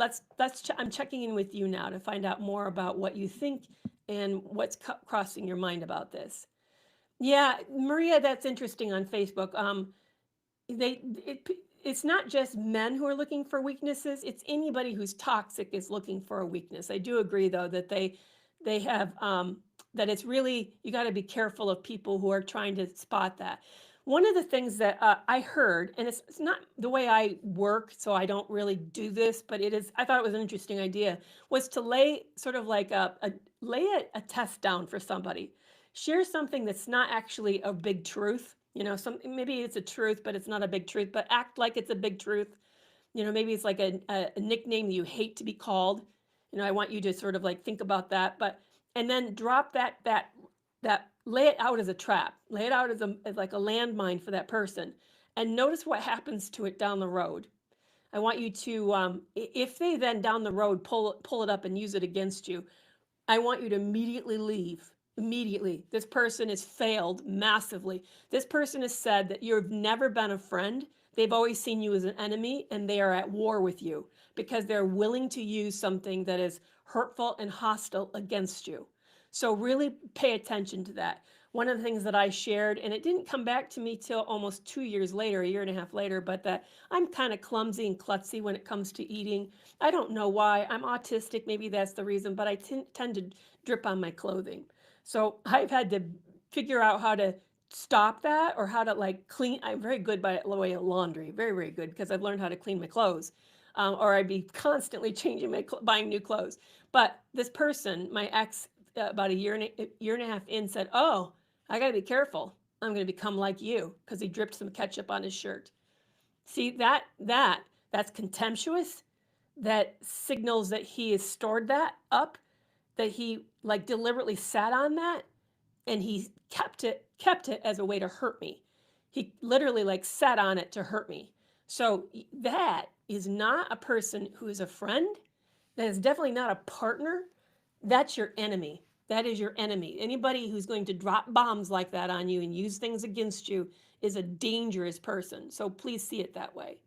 I'm checking in with you now to find out more about what you think and what's crossing your mind about this. Yeah, Maria, that's interesting on Facebook. They it's not just men who are looking for weaknesses, it's anybody who's toxic is looking for a weakness. I do agree though that they have that it's really, you got to be careful of people who are trying to spot that. One of the things that I heard, and it's not the way I work, so I don't really do this, but I thought it was an interesting idea, was to lay sort of like lay a test down for somebody. Share something that's not actually a big truth. Maybe it's a truth, but it's not a big truth, but act like it's a big truth. Maybe it's like a nickname that you hate to be called. I want you to sort of like think about that, and then drop that lay it out as a trap, lay it out as like a landmine for that person, and notice what happens to it down the road. I want you to, if they then down the road pull it up and use it against you, I want you to immediately leave. Immediately. This person has failed massively. This person has said that you've never been a friend. They've always seen you as an enemy, and they are at war with you because they're willing to use something that is hurtful and hostile against you. So really pay attention to that. One of the things that I shared, and it didn't come back to me till almost 2 years later, a year and a half later, but that I'm kind of clumsy and klutzy when it comes to eating. I don't know why. I'm autistic, maybe that's the reason, but I tend to drip on my clothing. So I've had to figure out how to stop that, or how to like clean. I'm very good by the way of laundry, very, very good, because I've learned how to clean my clothes. Or I'd be constantly changing buying new clothes. But this person, my ex, about a year and a half in, said, "Oh, I got to be careful. I'm going to become like you," because he dripped some ketchup on his shirt. See that's contemptuous. That signals that he has stored that up. That he like deliberately sat on that, and he kept it as a way to hurt me. He literally like sat on it to hurt me. So that is not a person who is a friend. That is definitely not a partner. That's your enemy. That is your enemy. Anybody who's going to drop bombs like that on you and use things against you is a dangerous person. So please see it that way.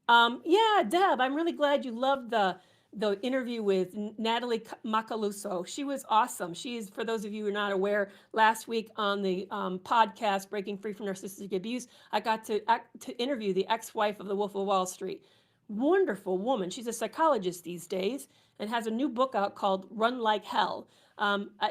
Yeah, Deb, I'm really glad you loved the interview with Natalie Macaluso. She was awesome. She is, for those of you who are not aware, last week on the podcast Breaking Free from Narcissistic Abuse, I got to interview the ex-wife of the Wolf of Wall Street. Wonderful woman. She's a psychologist these days and has a new book out called Run Like Hell.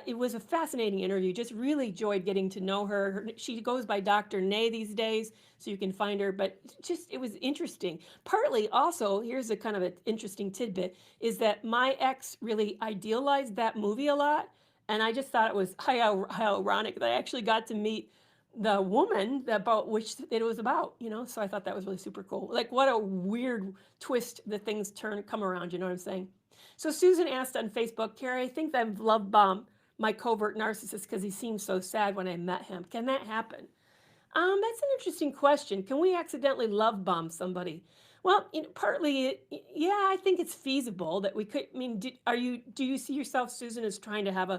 It was a fascinating interview. Just really enjoyed getting to know her. She goes by Dr. Nay these days, so you can find her. But just it was interesting. Partly also, here's a kind of an interesting tidbit, is that my ex really idealized that movie a lot. And I just thought it was how ironic that I actually got to meet the woman about which it was about. So I thought that was really super cool. Like what a weird twist that things come around, you know what I'm saying? So Susan asked on Facebook, Kerry, I think I've love bombed my covert narcissist because he seemed so sad when I met him. Can that happen? That's an interesting question. Can we accidentally love bomb somebody? Well, partly, yeah, I think it's feasible that we could. I mean, do you see yourself, Susan, as trying to have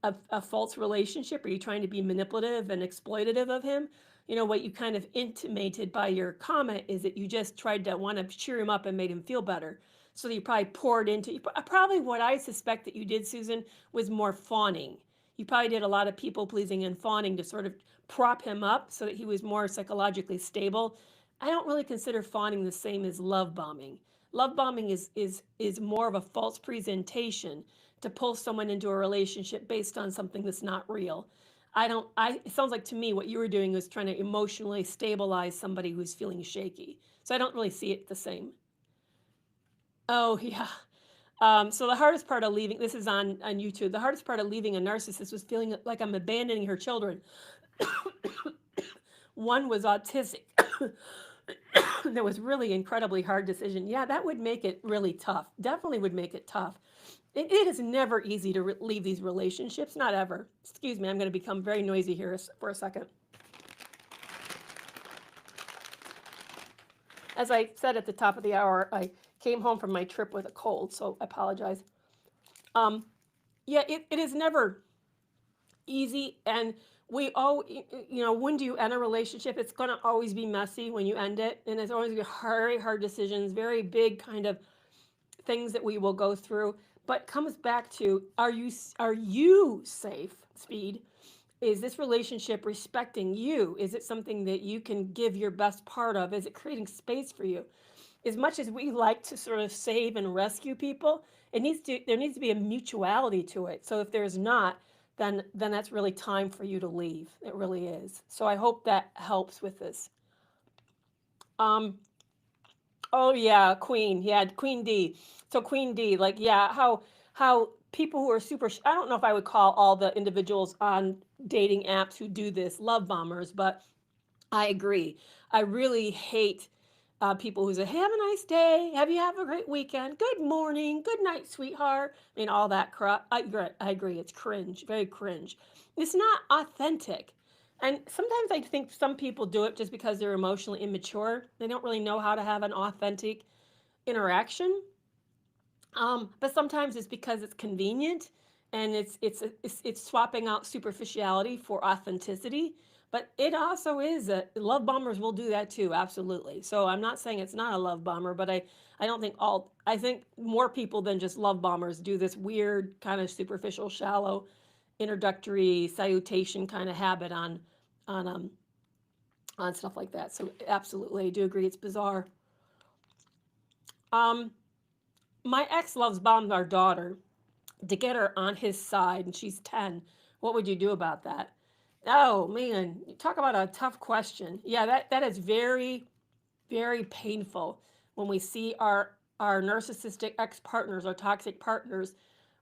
a false relationship? Are you trying to be manipulative and exploitative of him? What you kind of intimated by your comment is that you just tried to want to cheer him up and made him feel better. So you probably poured into, probably what I suspect that you did, Susan, was more fawning. You probably did a lot of people pleasing and fawning to sort of prop him up so that he was more psychologically stable. I don't really consider fawning the same as love bombing. Love bombing is more of a false presentation to pull someone into a relationship based on something that's not real. It sounds like to me what you were doing was trying to emotionally stabilize somebody who's feeling shaky. So I don't really see it the same. Oh, yeah. So the hardest part of leaving, this is on YouTube, the hardest part of leaving a narcissist was feeling like I'm abandoning her children. One was autistic. That was really incredibly hard decision. Yeah, that would make it really tough. Definitely would make it tough. It is never easy to leave these relationships, not ever. Excuse me, I'm going to become very noisy here for a second. As I said at the top of the hour, I came home from my trip with a cold, so I apologize. Yeah, it is never easy, and we all, when do you end a relationship? It's going to always be messy when you end it, and it's always going to be very hard decisions, very big kind of things that we will go through. But comes back to, are you safe, Speed? Is this relationship respecting you? Is it something that you can give your best part of? Is it creating space for you? As much as we like to sort of save and rescue people, there needs to be a mutuality to it. So if there's not, then that's really time for you to leave. It really is. So I hope that helps with this. Oh yeah, Queen. Yeah, Queen D. So Queen D, like yeah, how people who are super I don't know if I would call all the individuals on dating apps who do this love bombers, but I agree. I really hate people who say, "Have a nice day. Have a great weekend. Good morning. Good night, sweetheart." I mean, all that crap. I agree. It's cringe. Very cringe. It's not authentic. And sometimes I think some people do it just because they're emotionally immature. They don't really know how to have an authentic interaction. But sometimes it's because it's convenient, and it's swapping out superficiality for authenticity. But it also is love bombers will do that too, absolutely. So I'm not saying it's not a love bomber, but I don't think I think more people than just love bombers do this weird kind of superficial, shallow introductory salutation kind of habit on um on stuff like that. So absolutely, I do agree. It's bizarre. Um, my ex loves bomb our daughter to get her on his side, and she's 10. What would you do about that? Oh man, you talk about a tough question. Yeah, that is very, very painful when we see our narcissistic ex-partners or toxic partners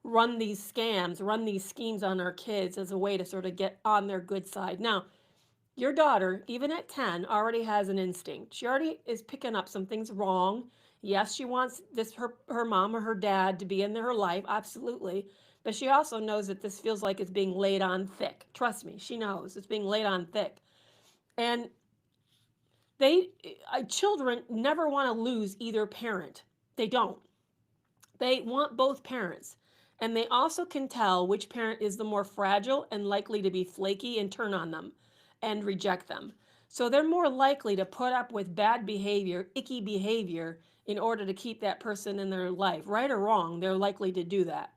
run these scams, run these schemes on our kids as a way to sort of get on their good side. Now, your daughter, even at 10, already has an instinct. She already is picking up something's wrong. Yes, she wants this her mom or her dad to be in her life, absolutely. But she also knows that this feels like it's being laid on thick. Trust me, she knows it's being laid on thick. And they children never want to lose either parent. They don't. They want both parents. And they also can tell which parent is the more fragile and likely to be flaky and turn on them and reject them. So they're more likely to put up with bad behavior, icky behavior, in order to keep that person in their life. Right or wrong, they're likely to do that.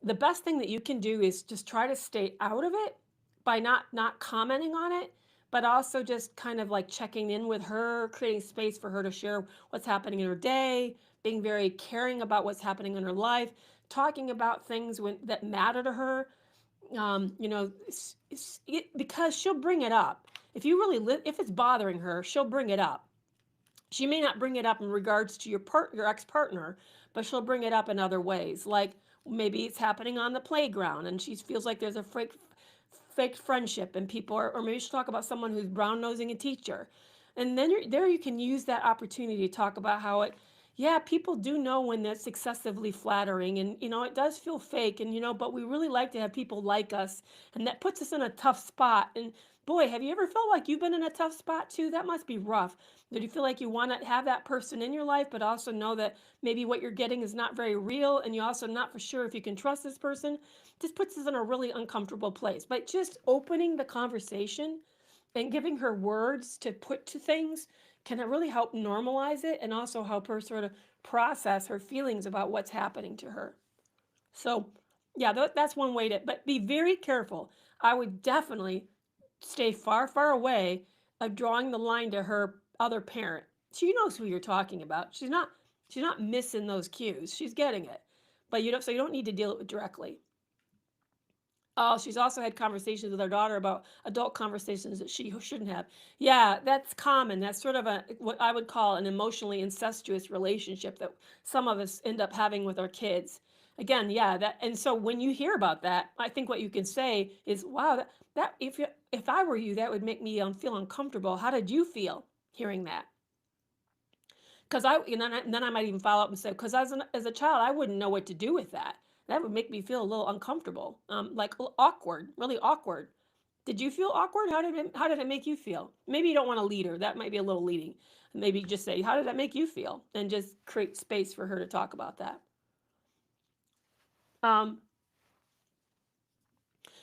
The best thing that you can do is just try to stay out of it by not commenting on it, but also just kind of like checking in with her, creating space for her to share what's happening in her day, being very caring about what's happening in her life, talking about things that matter to her. Because she'll bring it up. If you really if it's bothering her, she'll bring it up. She may not bring it up in regards to your ex-partner, but she'll bring it up in other ways. Like maybe it's happening on the playground and she feels like there's a fake friendship and people are, or maybe she'll talk about someone who's brown nosing a teacher. And then there you can use that opportunity to talk about how yeah, people do know when that's excessively flattering and, it does feel fake and, but we really like to have people like us and that puts us in a tough spot. And boy, have you ever felt like you've been in a tough spot too? That must be rough. Do you feel like you want to have that person in your life, but also know that maybe what you're getting is not very real and you also not for sure if you can trust this person? Just puts us in a really uncomfortable place. But just opening the conversation and giving her words to put to things can really help normalize it and also help her sort of process her feelings about what's happening to her. So, yeah, that's one way to, but be very careful. I would definitely stay far, far away of drawing the line to her other parent. She knows who you're talking about. She's not missing those cues. She's getting it. But you don't need to deal with it directly. Oh, she's also had conversations with her daughter about adult conversations that she shouldn't have. Yeah, that's common. That's sort of what I would call an emotionally incestuous relationship that some of us end up having with our kids. Again, yeah, that and so when you hear about that, I think what you can say is, "Wow, that if I were you, that would make me feel uncomfortable. How did you feel hearing that?" Because then I might even follow up and say, because as a child, I wouldn't know what to do with that. That would make me feel a little uncomfortable, like awkward, really awkward. Did you feel awkward? How did it make you feel? Maybe you don't want to lead her. That might be a little leading. Maybe just say, how did that make you feel? And just create space for her to talk about that. Um,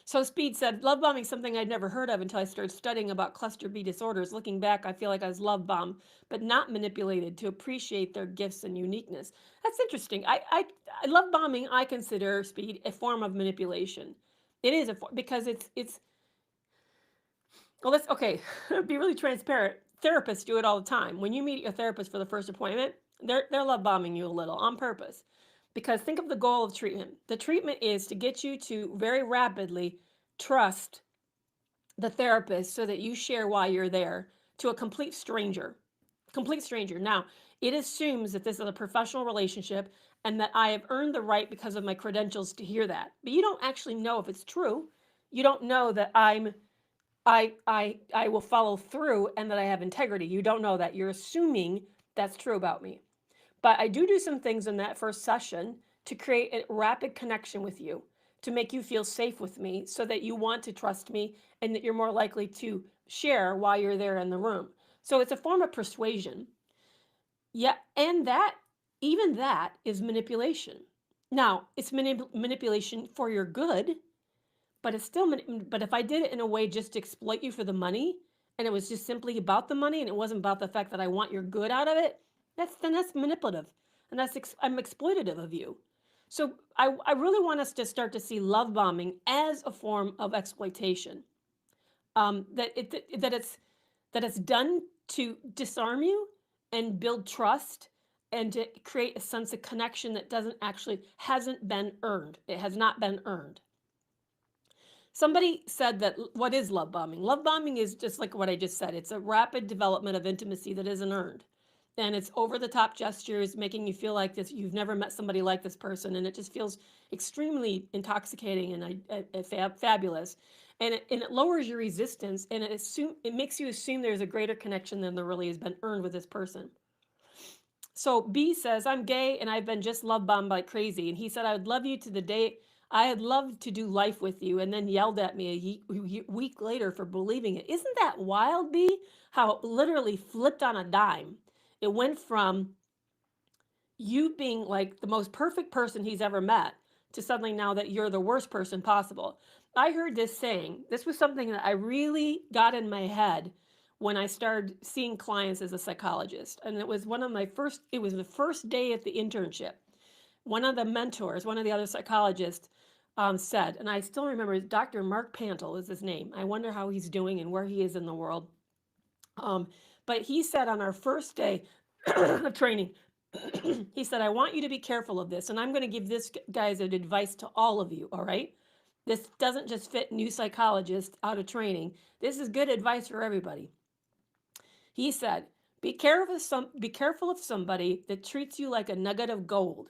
So Speed said, love bombing is something I'd never heard of until I started studying about cluster B disorders. Looking back, I feel like I was love bombed, but not manipulated to appreciate their gifts and uniqueness. That's interesting. I love bombing. I consider Speed a form of manipulation. It is because it's well. Let's okay. Be really transparent. Therapists do it all the time. When you meet a therapist for the first appointment, they're love bombing you a little on purpose. Because think of the goal of treatment. The treatment is to get you to very rapidly trust the therapist so that you share why you're there to a complete stranger. Complete stranger. Now, it assumes that this is a professional relationship and that I have earned the right because of my credentials to hear that. But you don't actually know if it's true. You don't know that I will follow through and that I have integrity. You don't know that. You're assuming that's true about me. But I do some things in that first session to create a rapid connection with you, to make you feel safe with me so that you want to trust me and that you're more likely to share while you're there in the room. So it's a form of persuasion. Yeah, and even that is manipulation. Now, it's manipulation for your good, but it's still but if I did it in a way just to exploit you for the money and it was just simply about the money and it wasn't about the fact that I want your good out of it, that's manipulative. And I'm exploitative of you. So I really want us to start to see love bombing as a form of exploitation. That it's done to disarm you and build trust and to create a sense of connection that doesn't actually hasn't been earned. It has not been earned. Somebody said that what is love bombing? Love bombing is just like what I just said. It's a rapid development of intimacy that isn't earned. And it's over the top gestures making you feel like this. You've never met somebody like this person. And it just feels extremely intoxicating and fabulous. And it lowers your resistance and it makes you assume there's a greater connection than there really has been earned with this person. So B says, I'm gay and I've been just love bombed like crazy. And he said, I would love you to the day I'd love to do life with you, and then yelled at me a week later for believing it. Isn't that wild, B? How it literally flipped on a dime. It went from you being like the most perfect person he's ever met to suddenly now that you're the worst person possible. I heard this saying. This was something that I really got in my head when I started seeing clients as a psychologist. And it was it was the first day at the internship. One of the mentors, one of the other psychologists, said, and I still remember, Dr. Mark Pantel is his name. I wonder how he's doing and where he is in the world. But he said on our first day of training, he said, I want you to be careful of this. And I'm going to give this, guys, advice to all of you, all right? This doesn't just fit new psychologists out of training. This is good advice for everybody. He said, be careful of somebody that treats you like a nugget of gold.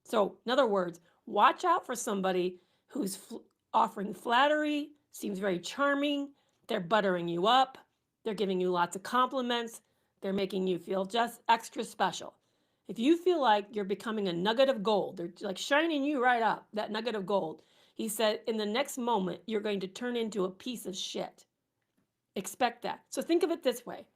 So, in other words, watch out for somebody who's offering flattery, seems very charming, they're buttering you up, they're giving you lots of compliments, they're making you feel just extra special. If you feel like you're becoming a nugget of gold, they're like shining you right up, that nugget of gold, he said, in the next moment, you're going to turn into a piece of shit. Expect that. So think of it this way.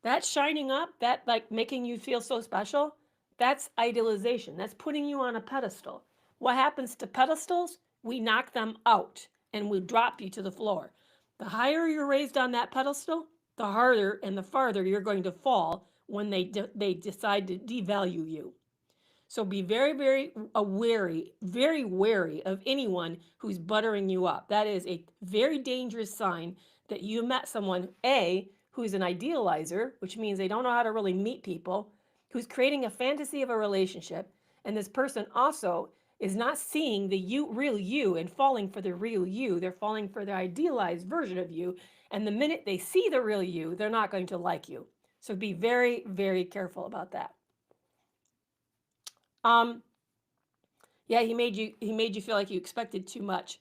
That shining up, that like making you feel so special, that's idealization. That's putting you on a pedestal. What happens to pedestals? We knock them out and we drop you to the floor. The higher you're raised on that pedestal, the harder and the farther you're going to fall when they decide to devalue you. So be very, very wary of anyone who's buttering you up. That is a very dangerous sign that you met someone, A, who's an idealizer, which means they don't know how to really meet people, who's creating a fantasy of a relationship. And this person also is not seeing the real you and falling for the real you. They're falling for the idealized version of you. And the minute they see the real you, they're not going to like you. So be very, very careful about that. Yeah, he made you feel like you expected too much.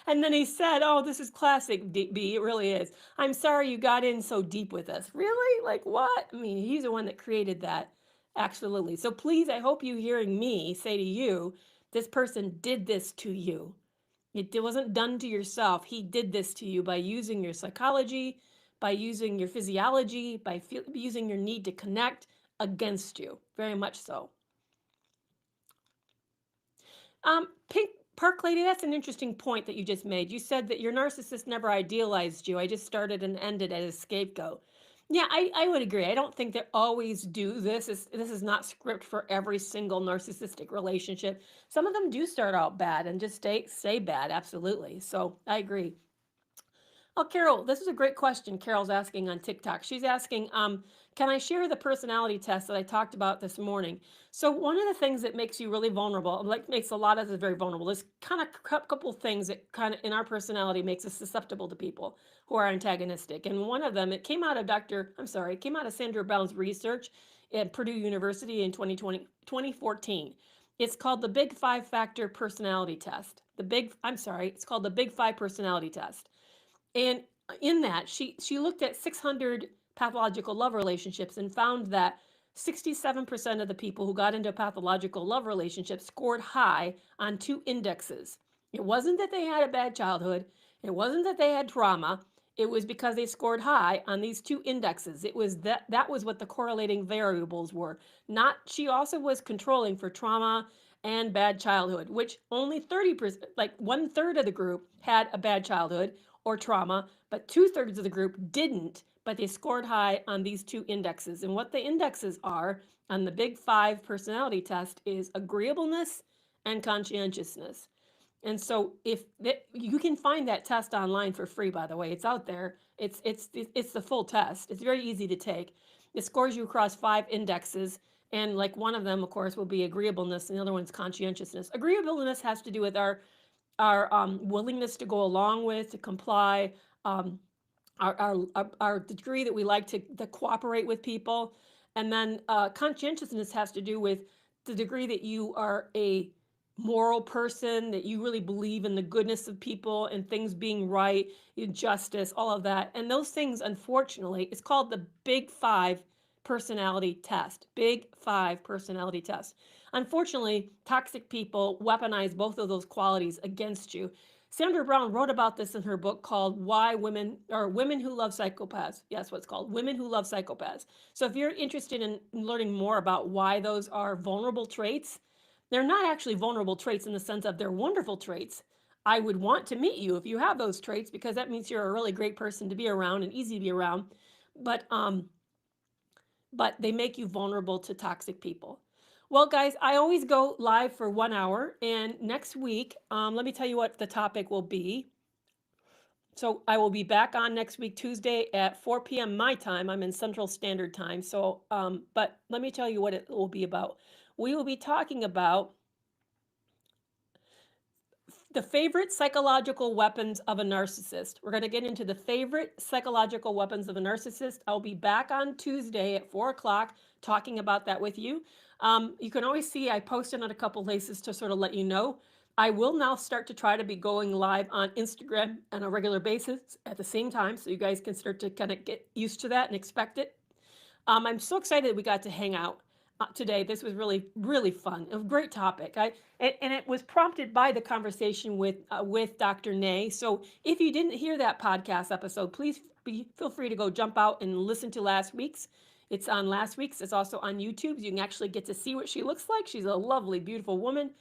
And then he said, oh, this is classic, B. It really is. I'm sorry you got in so deep with us. Really? Like what? I mean, he's the one that created that. Absolutely. So please, I hope you hearing me say to you, this person did this to you. It wasn't done to yourself. He did this to you by using your psychology, by using your physiology, by using your need to connect against you. Very much so. Pink Park Lady, that's an interesting point that you just made. You said that your narcissist never idealized you. I just started and ended as a scapegoat. Yeah, I would agree. I don't think they always do this. This is not script for every single narcissistic relationship. Some of them do start out bad and just stay bad. Absolutely. So I agree. Oh, Carol, this is a great question. Carol's asking on TikTok. She's asking, can I share the personality test that I talked about this morning? So one of the things that makes you really vulnerable, like makes a lot of us very vulnerable, is kind of a couple things that kind of in our personality makes us susceptible to people who are antagonistic. And one of them, it came out of Sandra Brown's research at Purdue University in 2014. It's called the Big Five Factor Personality Test. It's called the Big Five Personality Test. And in that, she looked at 600 pathological love relationships and found that 67% of the people who got into pathological love relationships scored high on two indexes. It wasn't that they had a bad childhood. It wasn't that they had trauma. It was because they scored high on these two indexes. It was that was what the correlating variables were. Not she also was controlling for trauma and bad childhood, which only 30%, like 1/3 of the group had a bad childhood. or trauma, but 2/3 of the group didn't, but they scored high on these two indexes. And what the indexes are on the Big Five personality test is agreeableness and conscientiousness. And so if you can find that test online for free, by the way, it's out there. It's the full test. It's very easy to take. It scores you across 5 indexes, and like one of them, of course, will be agreeableness, and the other one's conscientiousness. Agreeableness has to do with our willingness to go along with, to comply, um, our degree that we like to cooperate with people. And then conscientiousness has to do with the degree that you are a moral person, that you really believe in the goodness of people and things being right, justice, all of that. And those things, unfortunately, it's called the Big Five personality test. Big Five personality test. Unfortunately, toxic people weaponize both of those qualities against you. Sandra Brown wrote about this in her book called Why Women, or Women Who Love Psychopaths. Yes, what it's called, Women Who Love Psychopaths. So if you're interested in learning more about why those are vulnerable traits, they're not actually vulnerable traits in the sense of they're wonderful traits. I would want to meet you if you have those traits, because that means you're a really great person to be around and easy to be around. But they make you vulnerable to toxic people. Well, guys, I always go live for 1 hour, and next week, let me tell you what the topic will be. So I will be back on next week, Tuesday at 4 p.m. my time. I'm in Central Standard Time. So, but let me tell you what it will be about. We will be talking about the favorite psychological weapons of a narcissist. We're going to get into the favorite psychological weapons of a narcissist. I'll be back on Tuesday at 4 o'clock talking about that with you. You can always see I posted on a couple places to sort of let you know. I will now start to try to be going live on Instagram on a regular basis at the same time, so you guys can start to kind of get used to that and expect it. I'm so excited that we got to hang out today. This was really, really fun. A great topic. And it was prompted by the conversation with Dr. Nay. So if you didn't hear that podcast episode, please feel free to go jump out and listen to last week's. It's on last week's. It's also on YouTube. You can actually get to see what she looks like. She's a lovely, beautiful woman.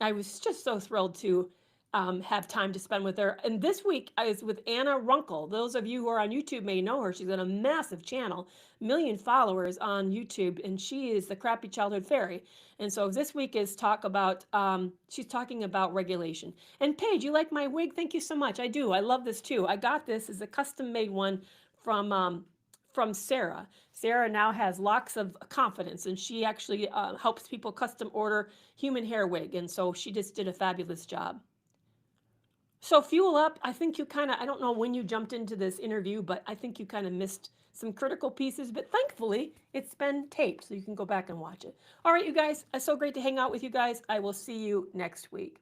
I was just so thrilled to have time to spend with her. And this week I was with Anna Runkle. Those of you who are on YouTube may know her. She's got a massive channel, 1 million followers on YouTube, and she is the crappy childhood fairy. And so this week is she's talking about regulation. And Paige, you like my wig? Thank you so much. I do. I love this too. I got this as a custom made one from Sarah. Sarah now has locks of confidence, and she actually helps people custom order human hair wig. And so she just did a fabulous job. So fuel up. I think you kind of, I don't know when you jumped into this interview, but I think you kind of missed some critical pieces, but thankfully it's been taped, so you can go back and watch it. All right, you guys, it's so great to hang out with you guys. I will see you next week.